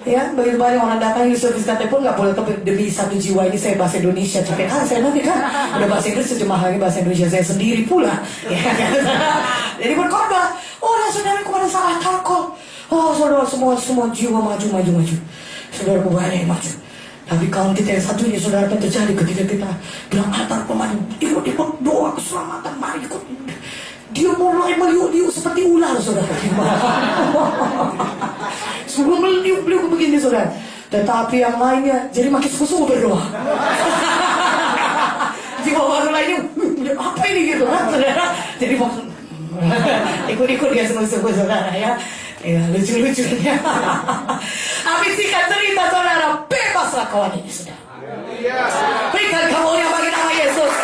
Ya begitu banyak orang datang English service katanya pun nggak boleh, tapi demi satu jiwa ini saya bahasa Indonesia capek kan saya nanti kan. Udah bahasa Inggris sejumlah lagi bahasa Indonesia saya sendiri pula. Ya, jadi berkorban. Oh saudaraku pada saat altar call, oh saudara semua jiwa maju. Saudaraku banyak yang maju. Tapi kawan kita yang satu ini saudara, apa terjadi ketika kita bilang altar pemadu, ikut doa keselamatan, mari ikut. Dia mulai meliuk-liuk seperti ular saudara. Sebelum meliuk-liuk begini saudara. Tetapi yang lainnya jadi makin sungguh-sungguh berdoa. Jiwa baru lainnya, apa ini gitu kan saudara. Jadi ikut-ikut dia sungguh-sungguh saudara ya. Ya lucu-lucunya. Habis singkat cerita saudara, bebaslah kawan ini saudara. Berikan kemuliaan bagi nama Yesus.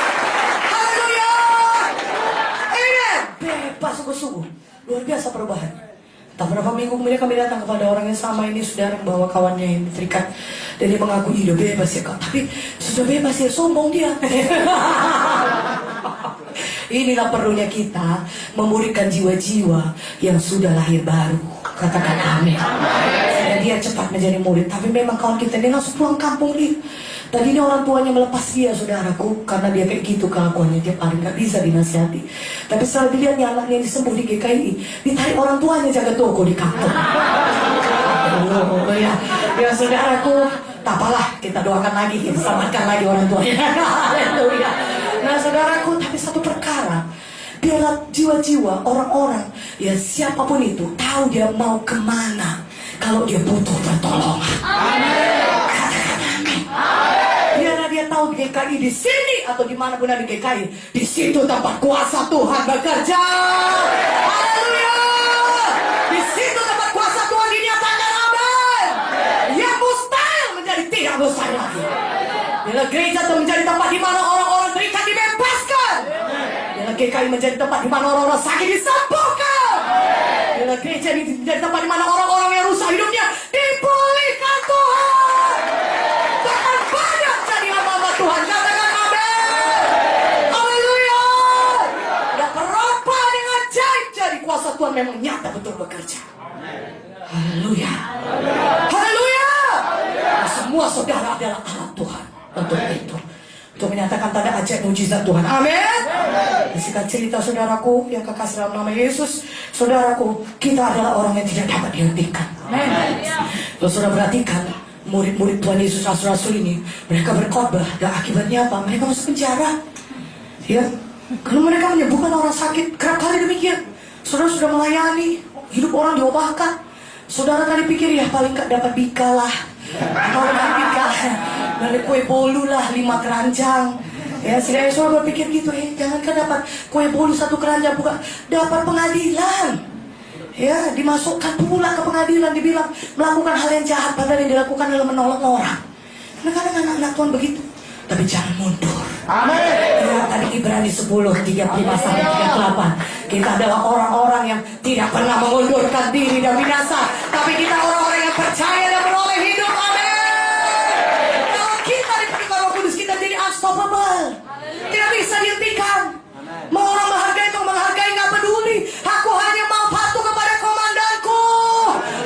Haleluya. Amen. Bebas sungguh-sungguh. Luar biasa perubahan. Tak berapa minggu kemudian kami datang kepada orang yang sama ini saudara, yang bawa kawannya yang terikat. Dan dia mengaku dia bebas ya kak. Tapi sudah bebas ya, sombong dia. Inilah perlunya kita memulihkan jiwa-jiwa yang sudah lahir baru. Katakan amin. Dan dia cepat menjadi murid. Tapi memang kawan kita dia langsung pulang kampung nih. Tadi ini orang tuanya melepas dia saudaraku, karena dia kayak gitu kelakuannya tiap hari, nggak bisa dinasihati. Tapi setelah dilihatnya anaknya disembuh di GKI, ditarik orang tuanya jaga toko di kampung. Ya saudaraku, tak apalah, kita doakan lagi, kita selamatkan lagi orang tuanya. Haleluya. Nah saudaraku, tapi satu perkara, biarlah jiwa-jiwa orang-orang ya siapapun itu tahu dia mau kemana kalau dia butuh pertolongan. Amin. Katakan amin. Biarlah dia tahu di GKI di sini atau dimanapun ada di GKI, di situ tempat kuasa Tuhan bekerja. Haleluya. Di situ tempat kuasa Tuhan dinyatakan. Amin. Yang mustahil menjadi tidak mustahil lagi. Bila gereja itu menjadi tempat di mana orang-orang terikat dibebaskan. Bila GKI menjadi tempat di mana orang-orang sakit disembuhkan. Bila gereja ini menjadi tempat di mana orang-orang yang rusak hidupnya dipulihkan Tuhan. Bahkan banyak jadi hamba Tuhan. Katakan amin. Haleluya. Dan perubahan yang ajaib jadi kuasa Tuhan memang nyata betul bekerja. Haleluya. Haleluya. Semua saudara adalah alat Tuhan untuk itu, untuk menyatakan tanda ajaib mujizat Tuhan. Amin. Singkat cerita saudaraku yang kekasih dalam nama Yesus, saudaraku, kita adalah orang yang tidak dapat dihentikan. Amin. Kalau saudara perhatikan murid-murid Tuhan Yesus, rasul-rasul ini, mereka berkhotbah dan akibatnya apa? Mereka masuk penjara. Ya, kalau mereka menyembuhkan orang sakit, kerap kali demikian. Saudara sudah melayani, hidup orang diubahkan. Saudara kali pikir ya paling gak dapat bika lah, paling gak bika dari kue bolu lah 5 keranjang. Ya, saya saudara berpikir gitu, jangankan dapat kue bolu 1 keranjang, bukan dapat pengadilan. Ya, dimasukkan pula ke pengadilan, dibilang melakukan hal yang jahat, padahal yang dilakukan adalah menolong orang. Kadang-kadang anak-anak Tuhan begitu, tapi jangan mundur. Amin. Ya, tadi Ibrani 10:35-38. Kita adalah orang-orang yang tidak pernah mengundurkan diri dan binasa, tapi kita orang-orang yang percaya dan menoleh hidup. Amin. Kalau kita dipenuhi Roh Kudus, kita jadi unstoppable. Tidak bisa dihentikan. Mau orang menghargai atau menghargai, nggak peduli. Aku hanya mau patuh kepada komandanku.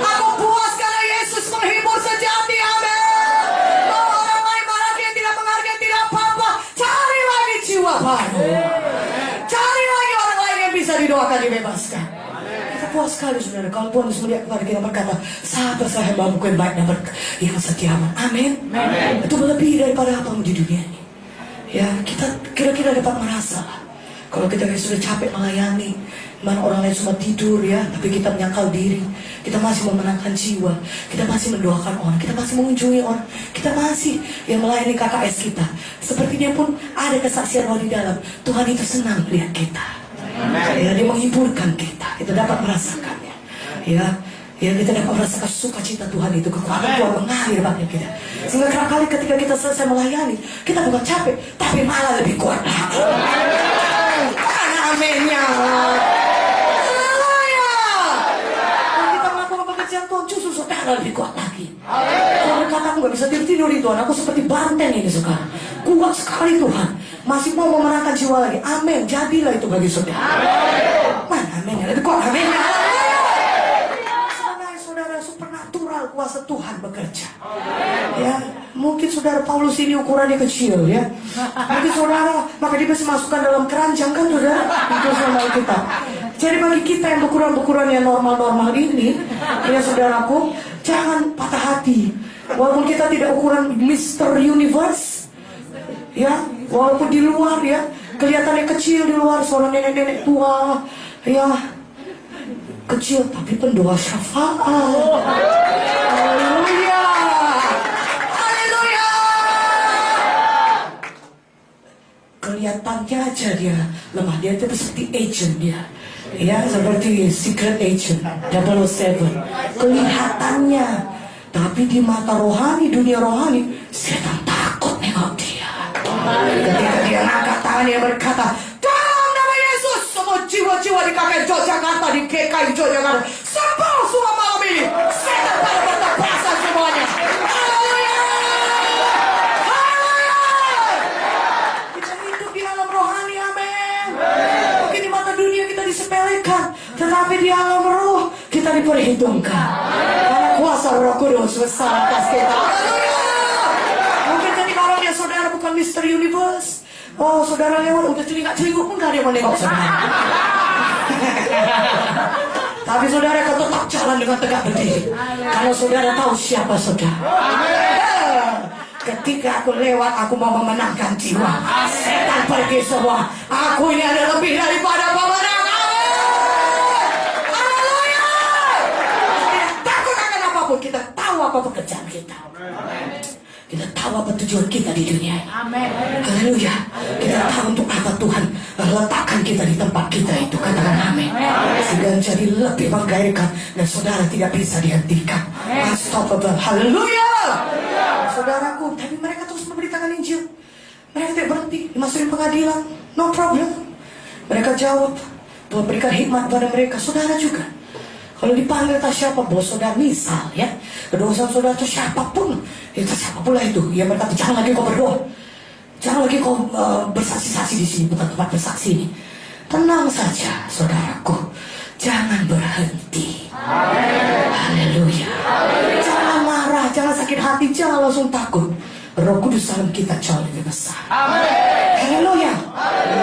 Aku puas karena Yesus menghibur sejati. Amin. Mau orang lain menghargai, tidak menghargai, tidak apa-apa. Cari lagi jiwa baru. Cari lagi orang lain yang bisa didoakan, dibebaskan. Kita puas sekali, saudara. Kalau Tuhan melihat kepada kita berkata, sahabat saya hamba-Mu yang baik dan yang setia. Amin. Itu lebih daripada apa di dunia ini. Ya, kita kira-kira dapat merasa kalau kita sudah capek melayani, mana orang lain semua tidur ya, tapi kita menyangkal diri, kita masih memenangkan jiwa, kita masih mendoakan orang, kita masih mengunjungi orang, kita masih yang melayani KKS kita. Sepertinya pun ada kesaksian roh di dalam. Tuhan itu senang melihat kita. Ya, dia menghiburkan kita, kita dapat merasakannya. Ya, kita dapat merasakan sukacita Tuhan itu, kekuatan Tuhan mengalir bagi kita. Sehingga kerap kali ketika kita selesai melayani, kita bukan capek, tapi malah lebih kuat lagi. Aminnya. Haleluya. Kalau kita melakukan pekerjaan Tuhan, justru saudara lebih kuat lagi. Kalau berkata aku gak bisa tidur di Tuhan, aku seperti banteng ini sekarang. Kuat sekali Tuhan, masih mau memenangkan jiwa lagi. Amin, jadilah itu bagi saudara. Mana aminnya, lebih kuat aminnya. Saudara, supernatural kuasa Tuhan bekerja. Ya, mungkin saudara Paulus ini ukurannya kecil ya. Mungkin saudara, maka dia bisa masukkan dalam keranjang kan saudara. Itu sama kita. Jadi bagi kita yang ukuran-ukuran yang normal-normal ini, ya saudaraku, jangan patah hati. Walaupun kita tidak ukuran Mr. Universe, ya, walaupun di luar ya kelihatannya kecil di luar, seorang nenek-nenek tua, ya kecil tapi pendoa syafaat. Haleluya. Haleluya. Kelihatannya aja dia lemah, dia itu seperti agent dia. Ya, seperti secret agent 007. Kelihatannya, tapi di mata rohani, dunia rohani, setan takut nengok dia. Ketika dia angkat tangan, dia berkata, semua jiwa-jiwa di KKI Yogyakarta, di GKI Yogyakarta, sembuh semua malam ini. Setan pada bertebasan semuanya. Haleluya. Haleluya. Kita hidup di alam rohani, amin. Mungkin di mata dunia kita disepelekan, tetapi di alam roh kita diperhitungkan. Karena kuasa Roh Kudus besar atas kita. Haleluya. Mungkin ketika orangnya saudara bukan Mr. Universe, oh, saudara lewat udah celingak-celinguk pun gak ada yang menengok saudara. Tapi saudara akan tetap jalan dengan tegak berdiri. Kalau saudara tahu siapa saudara. Ketika aku lewat, aku mau memenangkan jiwa. Setan pergi semua. Aku ini ada lebih daripada pemenang. Haleluya. Tidak takut akan apapun. Kita tahu apa pekerjaan kita. Kita tahu apa tujuan kita di dunia. Amin. Haleluya. Kita tahu untuk apa Tuhan letakkan kita di tempat kita itu. Katakan amin. Sehingga jadi lebih menggairahkan dan saudara tidak bisa dihentikan. Unstoppable. Haleluya. Saudaraku, tapi mereka terus memberitakan Injil. Mereka tidak berhenti dimasukin pengadilan. No problem. Mereka jawab. Tuhan berikan hikmat pada mereka. Saudara juga. Kalau dipanggil tak siapa bos saudara, misal ya, kedosan saudara itu siapapun, itu siapa pula itu, yang berkata jangan lagi kau berdoa, jangan lagi kau bersaksi-saksi di sini, bukan tempat bersaksi ini. Tenang saja saudaraku, jangan berhenti. Haleluya. Jangan marah, jangan sakit hati, jangan langsung takut. Roh Kudus dalam kita jauh lebih besar. Haleluya.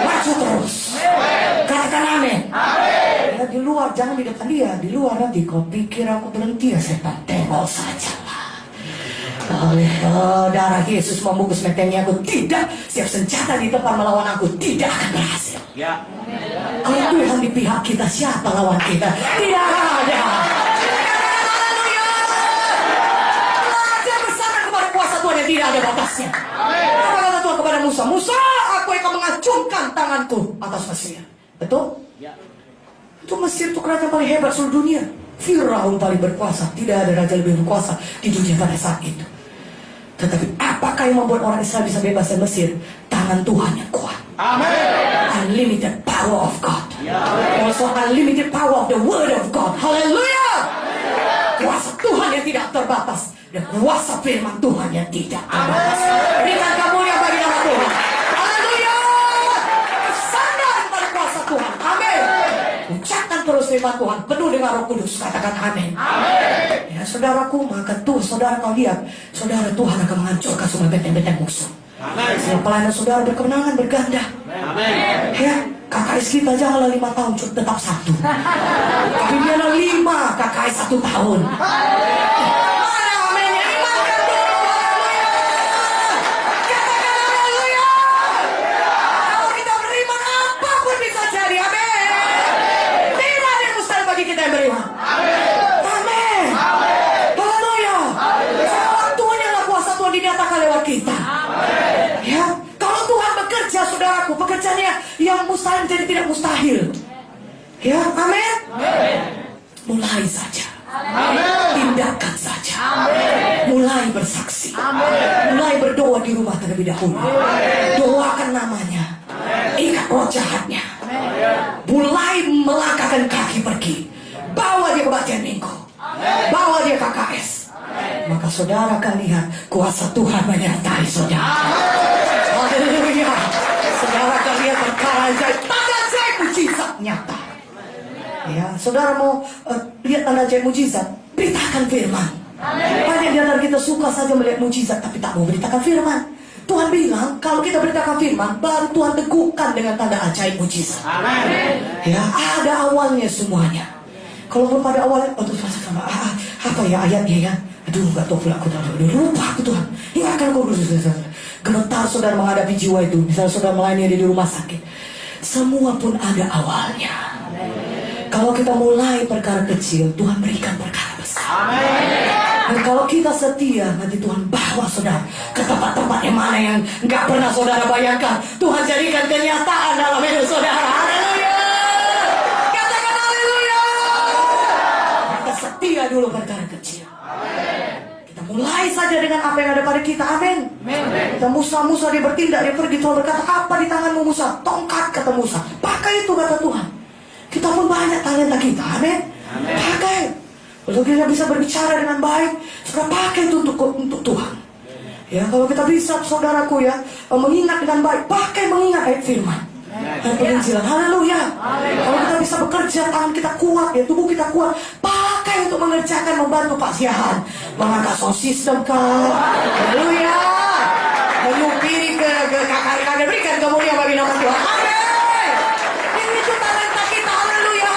Maju terus. Katakan amin. Ya, di luar, jangan di depan dia. Di luar nanti kau pikir aku berhenti ya setan, tengok saja lah. Oleh darah Yesus membungkus metengnya aku, tidak. Siap senjata di depan melawan aku tidak akan berhasil. Ya. Kalau Tuhan di pihak kita, siapa lawan kita? Tidak ada. atasnya. Apa kata Tuhan kepada Musa? Musa, aku akan mengacungkan tanganku atas Mesir. Betul? Itu Mesir itu kerajaan paling hebat seluruh dunia. Firaun paling berkuasa. Tidak ada raja lebih berkuasa di dunia pada saat itu. Tetapi apakah yang membuat orang Israel bisa bebas dari Mesir? Tangan Tuhan yang kuat. Unlimited power of God. Also unlimited power of the word of God. Haleluya. Kuasa Tuhan yang tidak terbatas. Dan kuasa firman Tuhan yang tidak terbatas. Berikan kemuliaan bagi nama Tuhan. Haleluya. Bersandar pada kuasa Tuhan. Amin. Ucapkan terus firman Tuhan penuh dengan Roh Kudus. Katakan amin. Ya saudaraku, maka tuh saudara kau lihat, saudara Tuhan akan menghancurkan semua benteng-benteng musuh. Semua pelayanan saudara berkemenangan berganda. Ya, KKS kita janganlah 5 tahun tetap 1. Tapi biarlah 5 KKS 1 tahun. Mana amennya? Imankan dulu. Katakan haleluya. Kalau kita beriman, apapun bisa jadi. Amin. Tidak ada yang mustahil bagi kita yang beriman. Amin. Haleluya. Waktunya lah kuasa Tuhan dinyatakan lewat kita. Ya, kalau Tuhan bekerja, saudaraku, pekerjaannya yang mustahil jadi tidak mustahil. Ya, amin. Mulai saja. Tindakan saja. Mulai bersaksi. Mulai berdoa di rumah terlebih dahulu. Doakan namanya. Ikat roh jahatnya. Mulai melangkahkan kaki pergi. Bawa dia ke bacaan minggu. Bawa dia KKS. Maka saudara akan lihat kuasa Tuhan menyertai saudara. Haleluya. Saudara akan lihat perkara ajaib, tanda ajaib, mujizat nyata. Ya, saudara mau lihat tanda ajaib mujizat, beritakan firman. Banyak di antara kita suka saja melihat mujizat tapi tak mau beritakan firman. Tuhan bilang kalau kita beritakan firman, baru Tuhan teguhkan dengan tanda ajaib mujizat. Ya, ada awalnya semuanya. Kalau belum pada awalnya, apa ya ayatnya ya? Aduh, gak tahu pula aku lupa aku Tuhan. Ingatkan aku dulu. Gemetar saudara menghadapi jiwa itu. Misalnya saudara melayani di rumah sakit. Semua pun ada awalnya. Kalau kita mulai perkara kecil, Tuhan berikan perkara besar. Dan kalau kita setia, nanti Tuhan bawa saudara ke tempat-tempat yang mana yang gak pernah saudara bayangkan. Tuhan jadikan kenyataan dalam hidup saudara. Haleluya. Katakan haleluya. Kita setia dulu perkara kecil. Mulai saja dengan apa yang ada pada kita. Amin. Kita Musa dia bertindak, dia pergi. Tuhan berkata, apa di tanganmu Musa? Tongkat, kata Musa. Pakai itu, kata Tuhan. Kita pun banyak talenta kita. Amin. Pakai. Kalau kita bisa berbicara dengan baik, sudah pakai itu untuk Tuhan. Ya, kalau kita bisa, saudaraku ya, mengingat dengan baik, pakai mengingat ayat firman dan penginjilan. Haleluya. Kalau kita bisa bekerja, tangan kita kuat, ya, tubuh kita kuat, pakai untuk mengerjakan, membantu Pak Siahan mengangkat sound system kah. Haleluya. Menyupiri ke kakak-kakak, berikan kemuliaan bagi nama Tuhan. Amin. Ini itu talenta kita. Haleluya.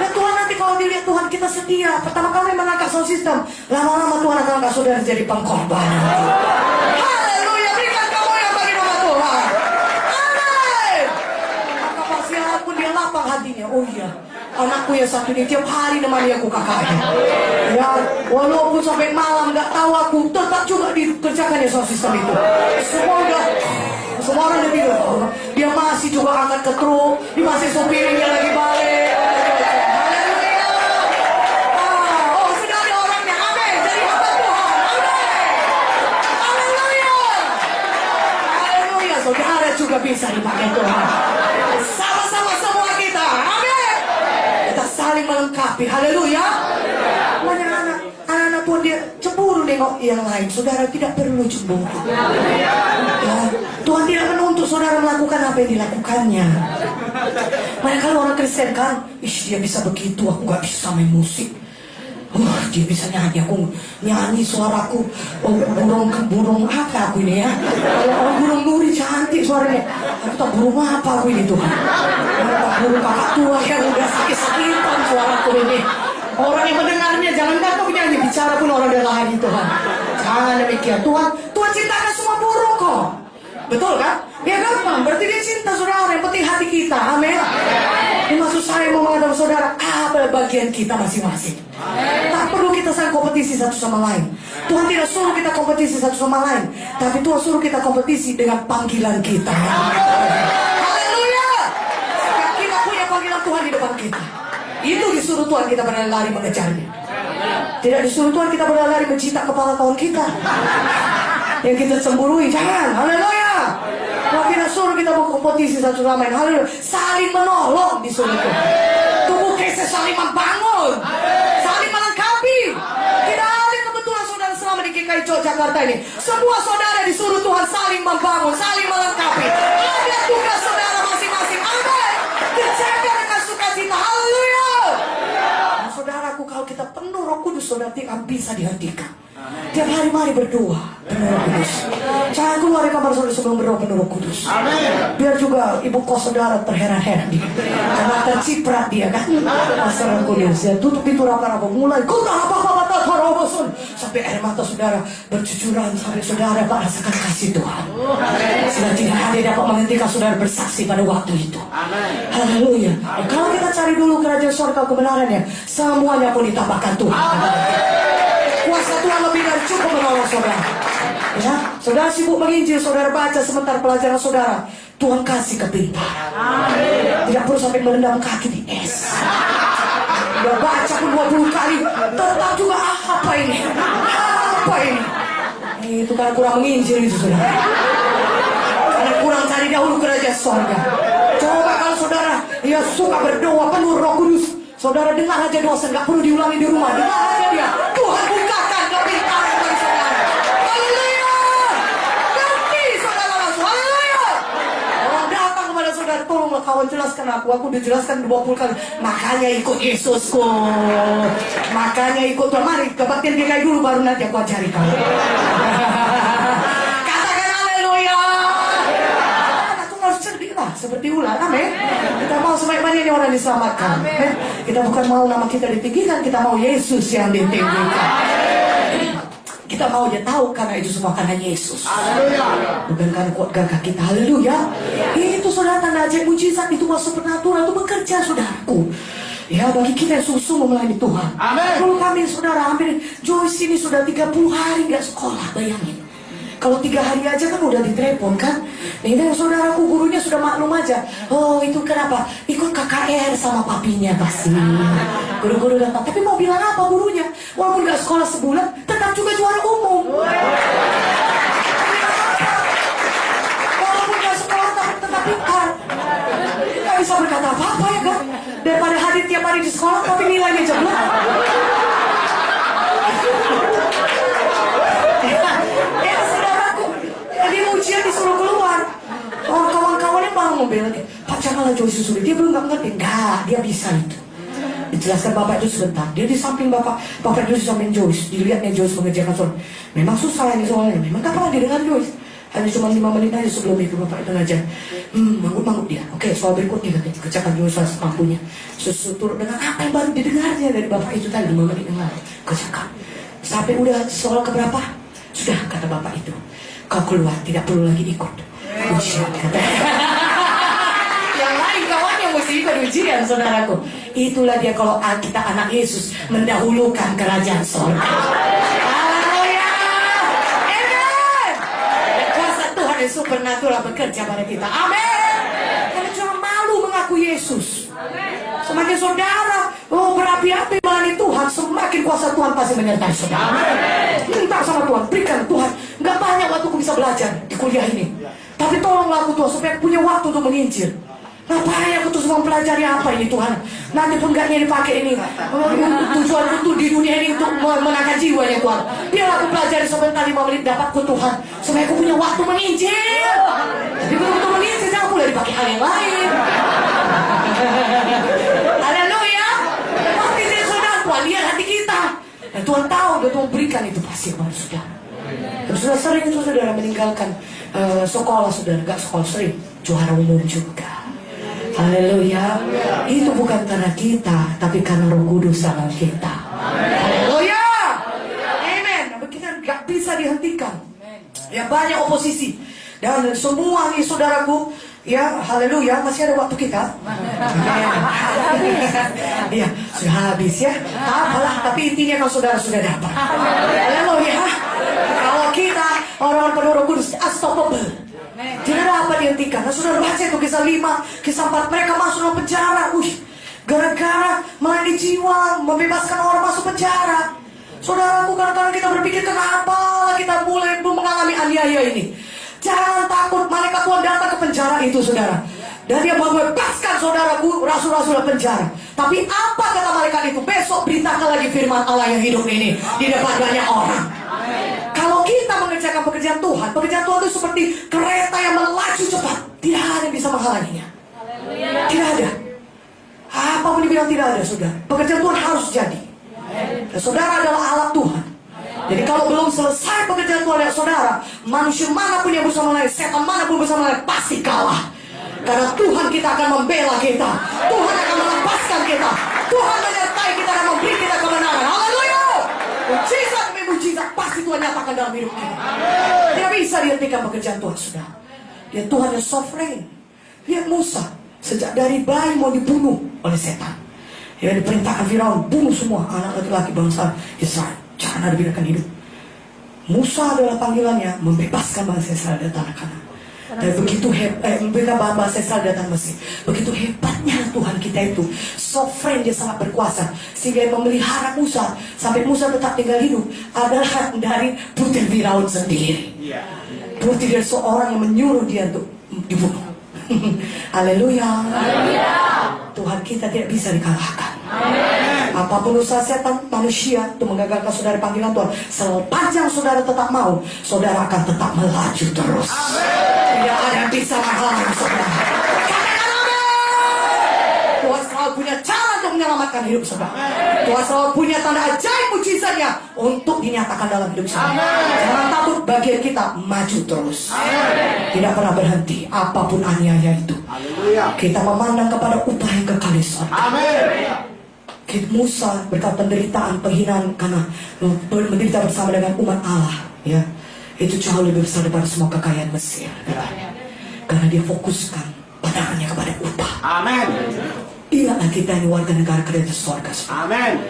Dan Tuhan nanti kalau dilihat Tuhan kita setia, pertama kali mengangkat sound system, lama-lama Tuhan akan angkat saudara jadi pengkorbanan. Haleluya. Berikan kemuliaan bagi nama Tuhan. Amin. Maka Pak Siahan pun dia lapang hatinya. Oh iya, anakku yang satu ini tiap hari nemani aku kakaknya. Ya, walaupun sampai malam gak tahu aku, tetap juga dikerjakan ya soal sistem itu. Semua orang dia bilang, dia masih juga angkat ke truk, dia masih sopirinnya lagi balik. Haleluya. Oh, sudah ada orangnya. Amin. Jadi hamba Tuhan. Amin. Haleluya. Haleluya. Saudara juga bisa dipakai Tuhan. Sama-sama semua kita. Amin. Kita saling melengkapi. Haleluya. Banyak anak-anak Tuhan dia cemburu nengok yang lain. Saudara tidak perlu cemburu. Ya, Tuhan tidak menuntut saudara melakukan apa yang dilakukannya. Banyak kali orang Kristen kan, dia bisa begitu, aku gak bisa main musik. Dia bisa nyanyi, aku nyanyi suaraku burung apa aku ini ya. Burung nuri cantik suaranya. Aku tak burung apa aku ini Tuhan. Tak burung kakak tua yang udah sakit-sakitan suaraku ini. Orang yang mendengarnya jangan kau penyanyi, bicara pun orang dalam hati Tuhan. Jangan demikian. Tuhan ciptakan semua burung kok. Betul kan? Ya gampang. Berarti dia cinta saudara. Yang penting hati kita. Amin. Ini maksud saya lain mau menghadap saudara, apa bagian kita masing-masing. Tak perlu kita saling kompetisi satu sama lain. Tuhan tidak suruh kita kompetisi satu sama lain, tapi Tuhan suruh kita kompetisi dengan panggilan kita. Haleluya. Kita punya panggilan Tuhan di depan kita. Itu disuruh Tuhan kita berlari mengejarnya. Tidak disuruh Tuhan kita berlari mencita kepala kawan kita yang kita cemburui. Jangan. Haleluya. Tuhan tidak suruh kita berkompetisi satu sama lain. Haleluya. Saling menolong disuruh Tuhan. Tubuh Kristus saling membangun, saling melengkapi. Tidak ada kebetulan saudara selama di GKI Jakarta ini. Semua saudara disuruh Tuhan saling membangun, saling melengkapi. Ada tugas saudara masing-masing. Amin. Kerjakan dengan sukacita. Haleluya. Nah, saudaraku, kalau kita penuh Roh Kudus, saudara tidak bisa dihentikan. Tiap hari mari berdoa penuh Roh Kudus. Jangan keluar dari kamar saudara sebelum berdoa penuh Roh Kudus. Biar juga ibu kos saudara terheran-heran dia, karena terciprat dia kan. Pasal Roh Kudus ya, tutup pintu raba-raba, mulai sampai air mata saudara bercucuran, sampai saudara merasakan kasih Tuhan. Sudah tidak ada yang dapat menghentikan saudara bersaksi pada waktu itu. Haleluya. Kalau kita cari dulu kerajaan surga kebenarannya, semuanya pun ditambahkan Tuhan. Kuasa Tuhan lebih dari cukup menolong saudara. Ya, saudara sibuk menginjil, saudara baca sebentar pelajaran saudara, Tuhan kasih kepintaran. Tidak perlu sampai merendam kaki di es. Udah baca pun 20 kali, tetap juga apa ini? Apa ini? Itu karena kurang menginjil itu saudara. Karena kurang cari dahulu kerajaan surga. Coba kalau saudara ya suka berdoa penuh Roh Kudus, saudara dengar aja doa, nggak perlu diulangi di rumah. Dengar aja dia. Tuhan bukakan kepintaran bagi saudara. Haleluya. Ganti saudara langsung. Haleluya. Orang datang kepada saudara, tolonglah kawan jelaskan aku udah jelaskan 20 kali. Makanya ikut Yesusku. Makanya ikut Tuhan. Mari kebaktian GKI dulu, baru nanti aku ajari kamu. Katakan haleluya. Aku harus cerdik lah, seperti ular. Amin. Kita mau sebanyak-banyaknya orang diselamatkan. Kita bukan mau nama kita ditinggikan, kita mau Yesus yang ditinggikan. Kita mau dia tahu karena itu semua karena Yesus. Bukan karena kuat gagah kita. Haleluya. Itu saudara tanda ajaib mujizat, itu masuk supernatural, itu bekerja saudaraku. Ya, bagi kita yang sungguh-sungguh melayani Tuhan. Kalau kami saudara hampir Joyce ini sudah 30 hari gak sekolah, bayangin. Kalau 3 hari aja kan udah ditelepon kan. Ini saudaraku gurunya sudah maklum aja. Oh itu kenapa? Ikut KKR sama papinya pasti. Guru-guru datang. Tapi mau bilang apa gurunya? Walaupun gak sekolah sebulan, tetap juga juara umum. Walaupun gak sekolah tapi tetap pintar. Gak bisa berkata apa-apa ya kan? Daripada hadir tiap hari di sekolah tapi nilainya jeblok. Ujian disuruh keluar. Oh, kawan-kawannya malah mau bela dia. Pak janganlah Joyce sulit. Dia belum nggak ngerti. Enggak, dia bisa itu. Dijelaskan bapak itu sebentar. Dia di samping bapak itu di samping Joyce. Dilihatnya Joyce mengerjakan soal. Memang susah ini soalnya. Memang tak pernah didengar Joyce. Hanya cuma 5 menit aja sebelum itu bapak itu ngajar. Manggut-manggut dia. Oke, soal berikutnya katanya. Kerjakan Joyce mampunya. Turut dengan apa yang baru didengarnya dari bapak itu tadi 5 menit yang lalu. Kerjakan. Sampai udah soal keberapa? Sudah kata bapak itu. Kau keluar, tidak perlu lagi ikut ujian, katanya. Yang lain kawannya mesti ikut ujian, saudaraku. Itulah dia kalau kita anak Yesus mendahulukan kerajaan surga. Haleluya. Amen. Kuasa Tuhan yang supernatural bekerja pada kita. Amin. Karena jangan malu mengaku Yesus. Semakin saudara berapi-api melayani Tuhan, semakin kuasa Tuhan pasti menyertai saudara. Minta sama Tuhan, berikan Tuhan. Gak banyak waktu aku bisa belajar di kuliah ini, tapi tolonglah aku Tuhan supaya aku punya waktu untuk menginjil. Ngapain aku terus mempelajari apa ini Tuhan? Nanti pun gak dipakai ini. Tujuan itu di dunia ini untuk menangkan jiwanya Tuhan. Biar aku pelajari sebentar 5 menit dapatku Tuhan, supaya aku punya waktu menginjil. Tapi untuk menginjil jangan pula dipakai hal yang lain. Haleluya. Pasti saudara Tuhan lihat hati kita. Dan Tuhan tahu dia Tuhan berikan itu pasti kepada saudara. Dan sudah sering itu saudara meninggalkan sekolah saudara, gak sekolah sering juara umum juga. Haleluya. Itu bukan karena kita, tapi karena Roh Kudus dalam kita. Haleluya. Amen. Tapi kita gak bisa dihentikan. Ya banyak oposisi. Dan semua nih saudaraku, Ya, haleluya, masih ada waktu kita. Iya, sudah habis ya. Apalah, tapi intinya kalau saudara sudah dapat. Haleluya. Kalau kita orang penuh Roh Kudus, unstoppable. Tidak dapat dihentikan. Nah, saudara baca itu kisah 5, kisah 4, mereka masuk dalam penjara. Gara-gara melayani jiwa, membebaskan orang masuk penjara. Saudaraku, kadang-kadang kita berpikir kenapa kita mulai mengalami aniaya ini. Jangan takut, malaikat Tuhan datang ke penjara itu, saudara. Dan dia membebaskan saudaraku, rasul-rasul dalam penjara. Tapi apa kata malaikat itu? Besok beritakan lagi firman Allah yang hidup ini di depan banyak orang. Kalau kita mengerjakan pekerjaan Tuhan itu seperti kereta yang melaju cepat. Tidak ada yang bisa menghalanginya. Tidak ada. Apapun dibilang tidak ada, saudara. Pekerjaan Tuhan harus jadi. Dan saudara adalah alat Tuhan. Jadi kalau belum selesai pekerjaan Tuhan ya saudara, manusia manapun yang bersama lain, setan manapun bersama lain, pasti kalah. Karena Tuhan kita akan membela kita, Tuhan akan melepaskan kita, Tuhan menyertai kita dan memberi kita kemenangan. Haleluya! Mujizat demi mujizat pasti Tuhan nyatakan dalam hidup kita. Tidak bisa dihentikan pekerjaan Tuhan, saudara. Dia Tuhan yang sovereign. Lihat Musa, sejak dari bayi mau dibunuh oleh setan. Dia diperintahkan Firaun, bunuh semua anak laki-laki bangsa Israel. Jangan ada binakan hidup. Musa adalah panggilannya membebaskan bangsa Israel dari tanah Kanaan. Dan begitu membebaskan bangsa Israel dari tanah Mesir. Begitu hebatnya Tuhan kita itu, sovereign, dia sangat berkuasa, sehingga yang memelihara Musa sampai Musa tetap tinggal hidup adalah dari putri Firaun sendiri. Putri dari seorang yang menyuruh dia untuk dibunuh. Haleluya. Tuhan kita tidak bisa dikalahkan. Apapun usaha setan manusia untuk menggagalkan saudara panggilan Tuhan, sepanjang saudara tetap mau, saudara akan tetap melaju terus. Tidak ada yang bisa menghalangi saudara. Katakan amin. Tuhan selalu punya cara untuk menyelamatkan hidup saudara. Tuhan selalu punya tanda ajaib mujizatnya untuk dinyatakan dalam hidup saudara. Jangan takut, bagian kita maju terus. Tidak pernah berhenti apapun aniaya itu. Kita memandang kepada upah yang kekal di surga. Musa berkat penderitaan, penghinaan karena menderita bersama dengan umat Allah, ya, itu jauh lebih besar daripada semua kekayaan Mesir, karena dia fokuskan pandangannya kepada upah. Amin. Ingatlah kita ini warga negara kerajaan surga. Amin.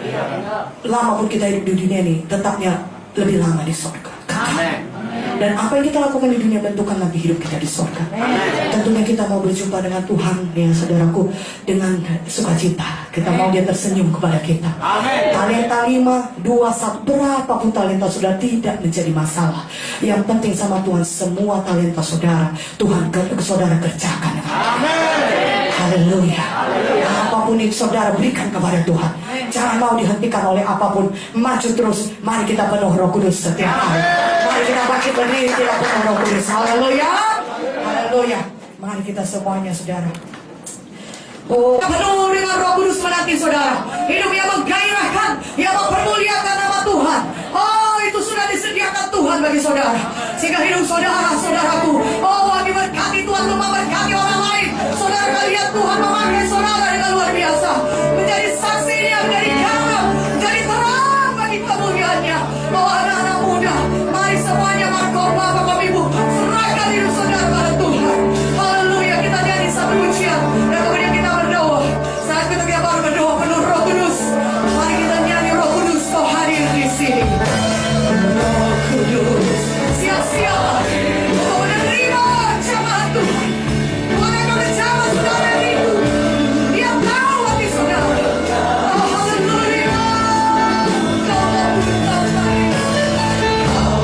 Lama pun kita hidup di dunia ini, tetapnya lebih lama di surga. Amin. Dan apa yang kita lakukan di dunia tentukan nanti hidup kita di surga. Tentunya kita mau berjumpa dengan Tuhan, ya saudaraku, dengan sukacita. Kita mau dia tersenyum kepada kita. Talenta 5, 2, 1, berapapun talenta saudara tidak menjadi masalah. Yang penting sama Tuhan, semua talenta saudara Tuhan saudara kerjakan. Haleluya. Apapun yang saudara berikan kepada Tuhan, jangan mau dihentikan oleh apapun. Maju terus. Mari kita penuh Roh Kudus setiap hari. Mari kita bangkit berdiri, kita penuh Roh Kudus. Haleluya. Haleluya. Mari kita semuanya saudara. Oh, penuh dengan Roh Kudus menanti saudara. Hidup yang menggairahkan, yang mempermuliakan nama Tuhan. Oh, itu sudah disediakan Tuhan bagi saudara. Sehingga hidup saudara-saudaraku, oh, diberkati Tuhan untuk memberkati orang lain. Saudara lihat Tuhan memakai saudara dengan luar biasa. Menjadi saksinya, menjadi garam, menjadi terang bagi kemuliaannya. Oh, anak-anak muda, mari semuanya markom Bapak Ibu, serahkan hidup saudara pada Tuhan. Haleluya, kita nyanyi satu pujian dan kemudian kita berdoa. Saat kita baru berdoa penuh Roh Kudus. Mari kita nyanyi Roh Kudus, kau hadir di sini. Roh Kudus, siap-siap untuk menerima jamaah Tuhan. Tuhan akan menjamah saudara itu. Dia tahu hati saudara. Oh, haleluya. Kau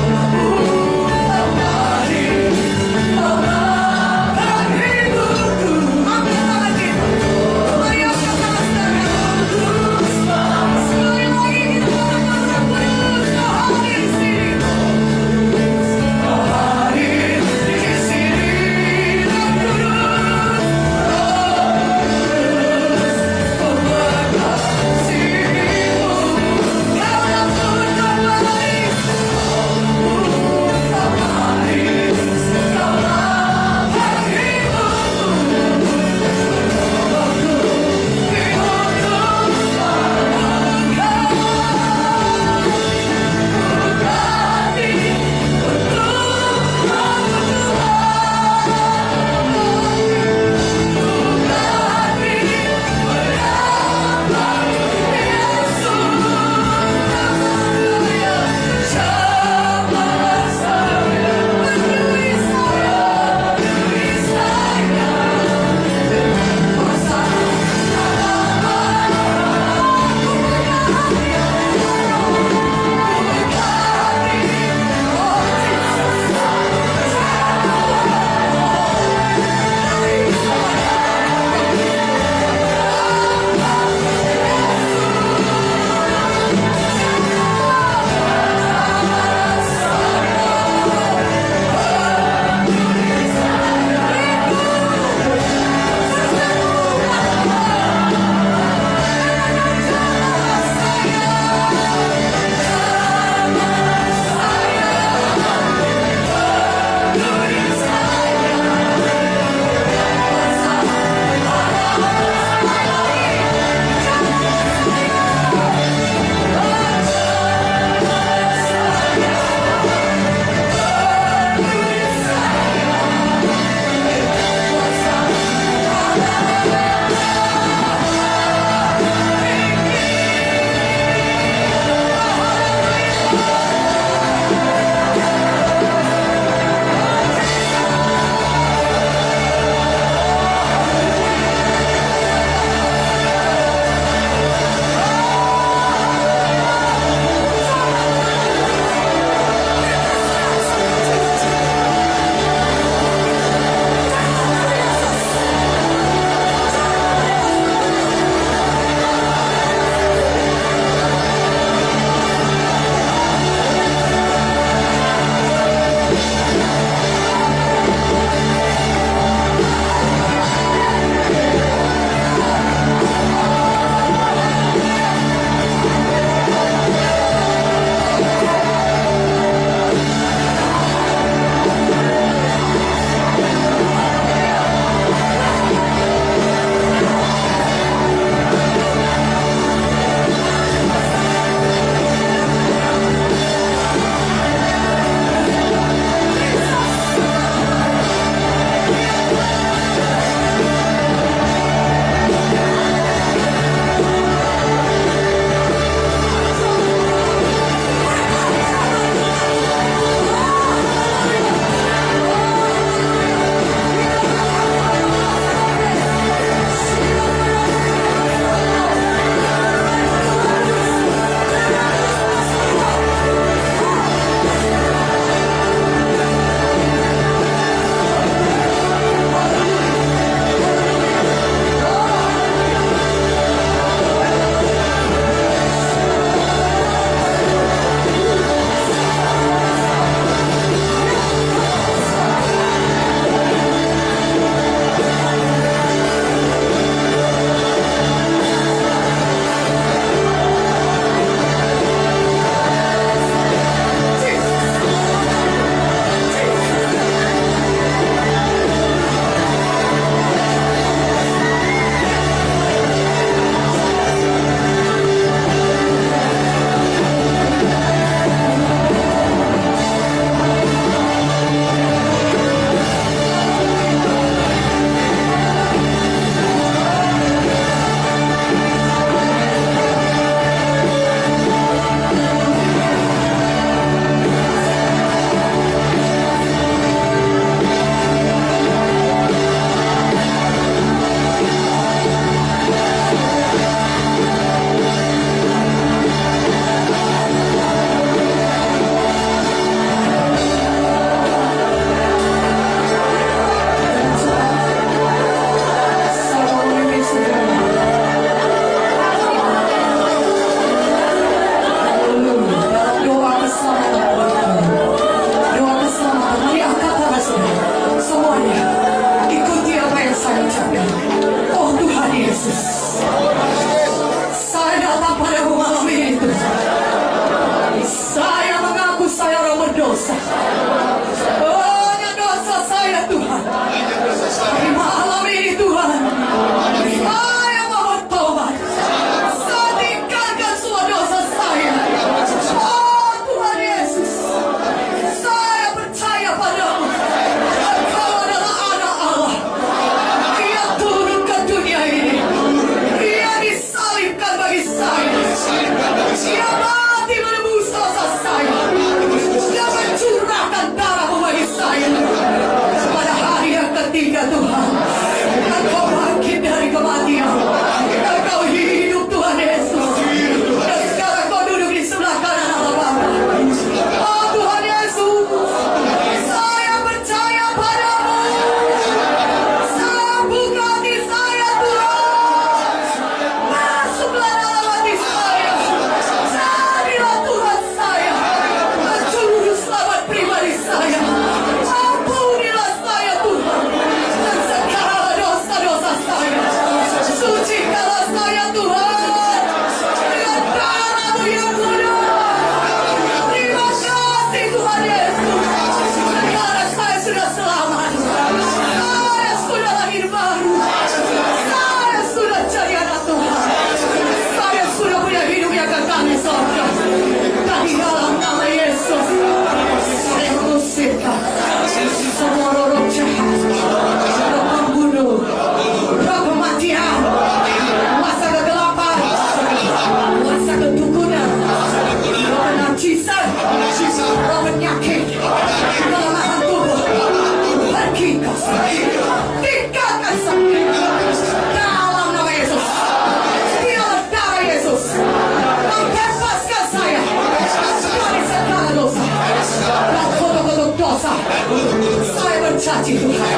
janji Tuhan.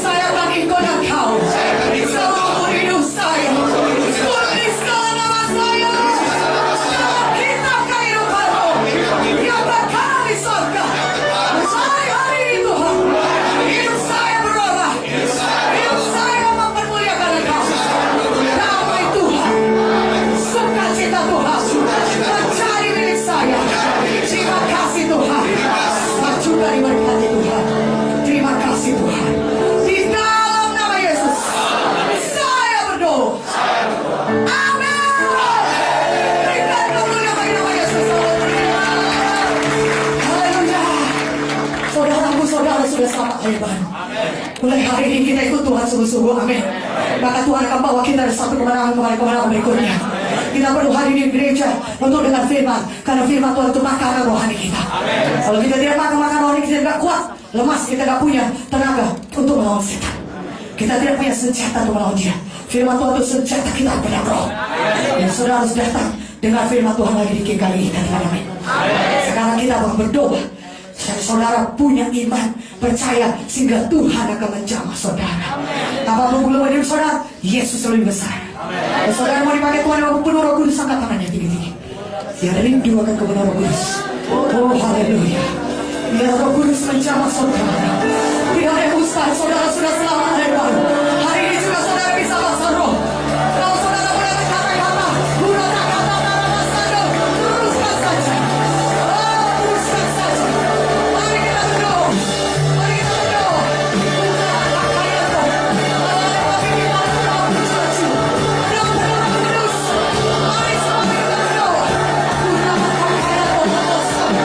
Saya akan ikut Engkau seumur hidup saya. Tuliskan nama saya dalam kitab kehidupan-Mu yang berkah di surga. Mulai hari ini Tuhan, hidup saya berubah. Hidup saya mempermuliakan Engkau. Damai Tuhan, sukacita Tuhan menjadi milik saya. Terima kasih Tuhan. Saya juga diberkati Tuhan. Terima kasih Tuhan. Di dalam nama Yesus saya berdoa. Amin. Berikan kemuliaan bagi nama Yesus. Haleluya. Saudaraku, saudara sudah selamat hari baru. Mulai hari ini kita ikut Tuhan sungguh-sungguh. Amin. Maka Tuhan akan bawa kita dari satu kemenangan kepada kemenangan berikutnya. Kita perlu hari ini gereja untuk dengan firman, karena firman Tuhan itu makanan rohani kita. Kalau kita tidak makan makanan rohani, kita tidak kuat, lemas, kita tidak punya tenaga untuk melawan setan. Kita tidak punya senjata untuk melawan dia. Firman Tuhan itu senjata kita punya roh. Dan saudara harus datang dengan firman Tuhan lagi di kali kita. Amin. Sekarang kita berdoa. Saudara punya iman, percaya, sehingga Tuhan akan menjamah saudara. Apapun belum hidup saudara, Yesus lebih besar. Dan saudara mau dipakai Tuhan yang penuh Roh Kudus, angkat tangannya tinggi-tinggi. Biar rindu akan kebenaran Roh Kudus. Oh haleluya. Biar Roh Kudus menjamah saudara. Tidak ada yang mustahil, saudara sudah selamat hari baru. Hari ini juga saudara bisa bahasa roh. Kalau saudara boleh berkata-kata, gunakan kata-kata saja, teruskan saja. Teruskan saja. Mari kita berdoa. Mari kita berdoa. Gunakan kata-kata. Mari kita berdoa bersuci. Dalam nama Kudus. Mari semua kita berdoa. Gunakan kata-kata. Gunakan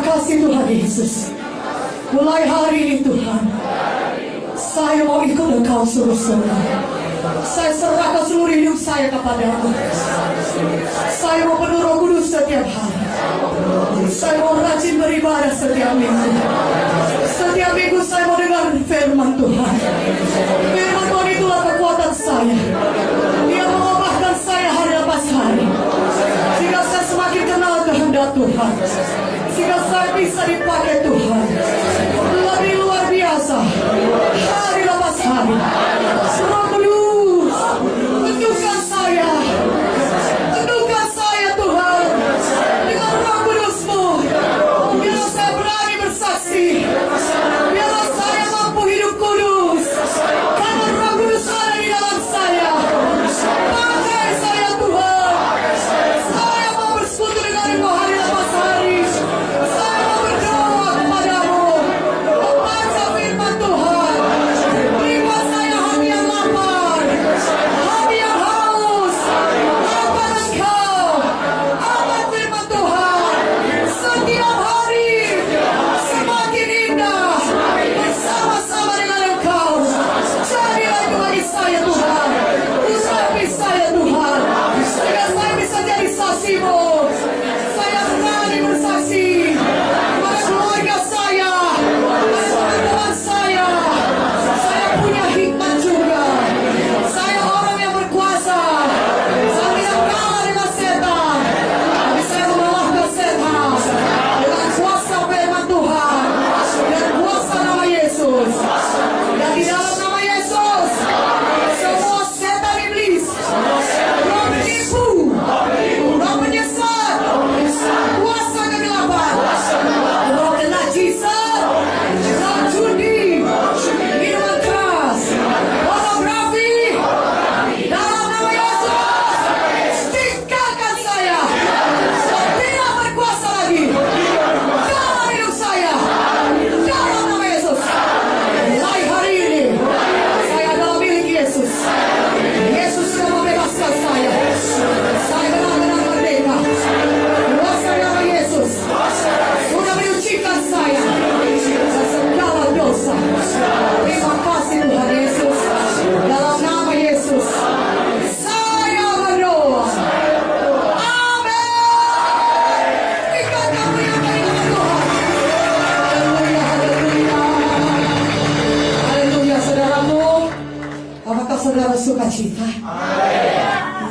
kasih Tuhan Yesus. Mulai hari ini Tuhan, saya mau ikut Engkau sungguh-sungguh. Saya serahkan seluruh hidup saya kepadamu. Saya mau penuh Roh Kudus setiap hari. Saya mau rajin beribadah setiap minggu. Setiap minggu saya mau dengar firman Tuhan. Firman Tuhan itulah kekuatan saya. Dia mengubahkan saya hari lepas hari. Sehingga saya semakin kenal kehendak Tuhan. Sehingga saya bisa dipakai Tuhan lebih luar biasa hari lepas hari. Roh Kudus, teguhkan saya. Teguhkan saya Tuhan dengan Roh Kudus-Mu. Biarlah saya berani bersaksi. Biarlah saya mampu hidup kudus. Karena Roh Kudus ada di dalam saya. Pakai saya Tuhan. Saya mau bersekutu dengan Engkau hari lepas hari. Saya mau berdoa kepadamu, membaca firman Tuhan. Berikan saya hati yang lapar, hati yang haus akan Engkau, akan firman Tuhan. Setiap hari semakin indah bersama-sama dengan Engkau. Jadilah itu bagi saya Tuhan. Urapi saya Tuhan, sehingga saya bisa jadi saksi-Mu. Saya berani bersaksi kepada keluarga saya, kepada teman-teman saya. Saya punya hikmat juga. Saya orang yang berkuasa. Saya tidak kalah dengan setan, tapi saya mengalahkan setan dengan kuasa firman Tuhan dan kuasa nama Yesus. Dan di dalam nama Yesus, semua setan iblis, roh penipu, roh penyesat, kuasa kegelapan, roh kenajisan, roh judi, minuman keras, pornografi, dalam nama Yesus, tinggalkan saya. Tidak berkuasa lagi dalam hidup saya. Dalam nama Yesus, mulai hari ini saya adalah milik Yesus. Yesus sudah membebaskan saya. Saya benar-benar merdeka. Kuasa nama Yesus sudah menyucikan saya dari segala dosa. Terima kasih Tuhan Yesus. Dalam nama Yesus saya berdoa. Amin. Berikan kemuliaan bagi nama Tuhan. Haleluya, haleluya. Haleluya, saudaraku. Apakah saudara suka cita?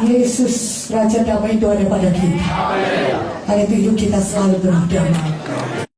Yesus Raja damai itu ada pada kita. Karena itu hidup kita selalu berdamai.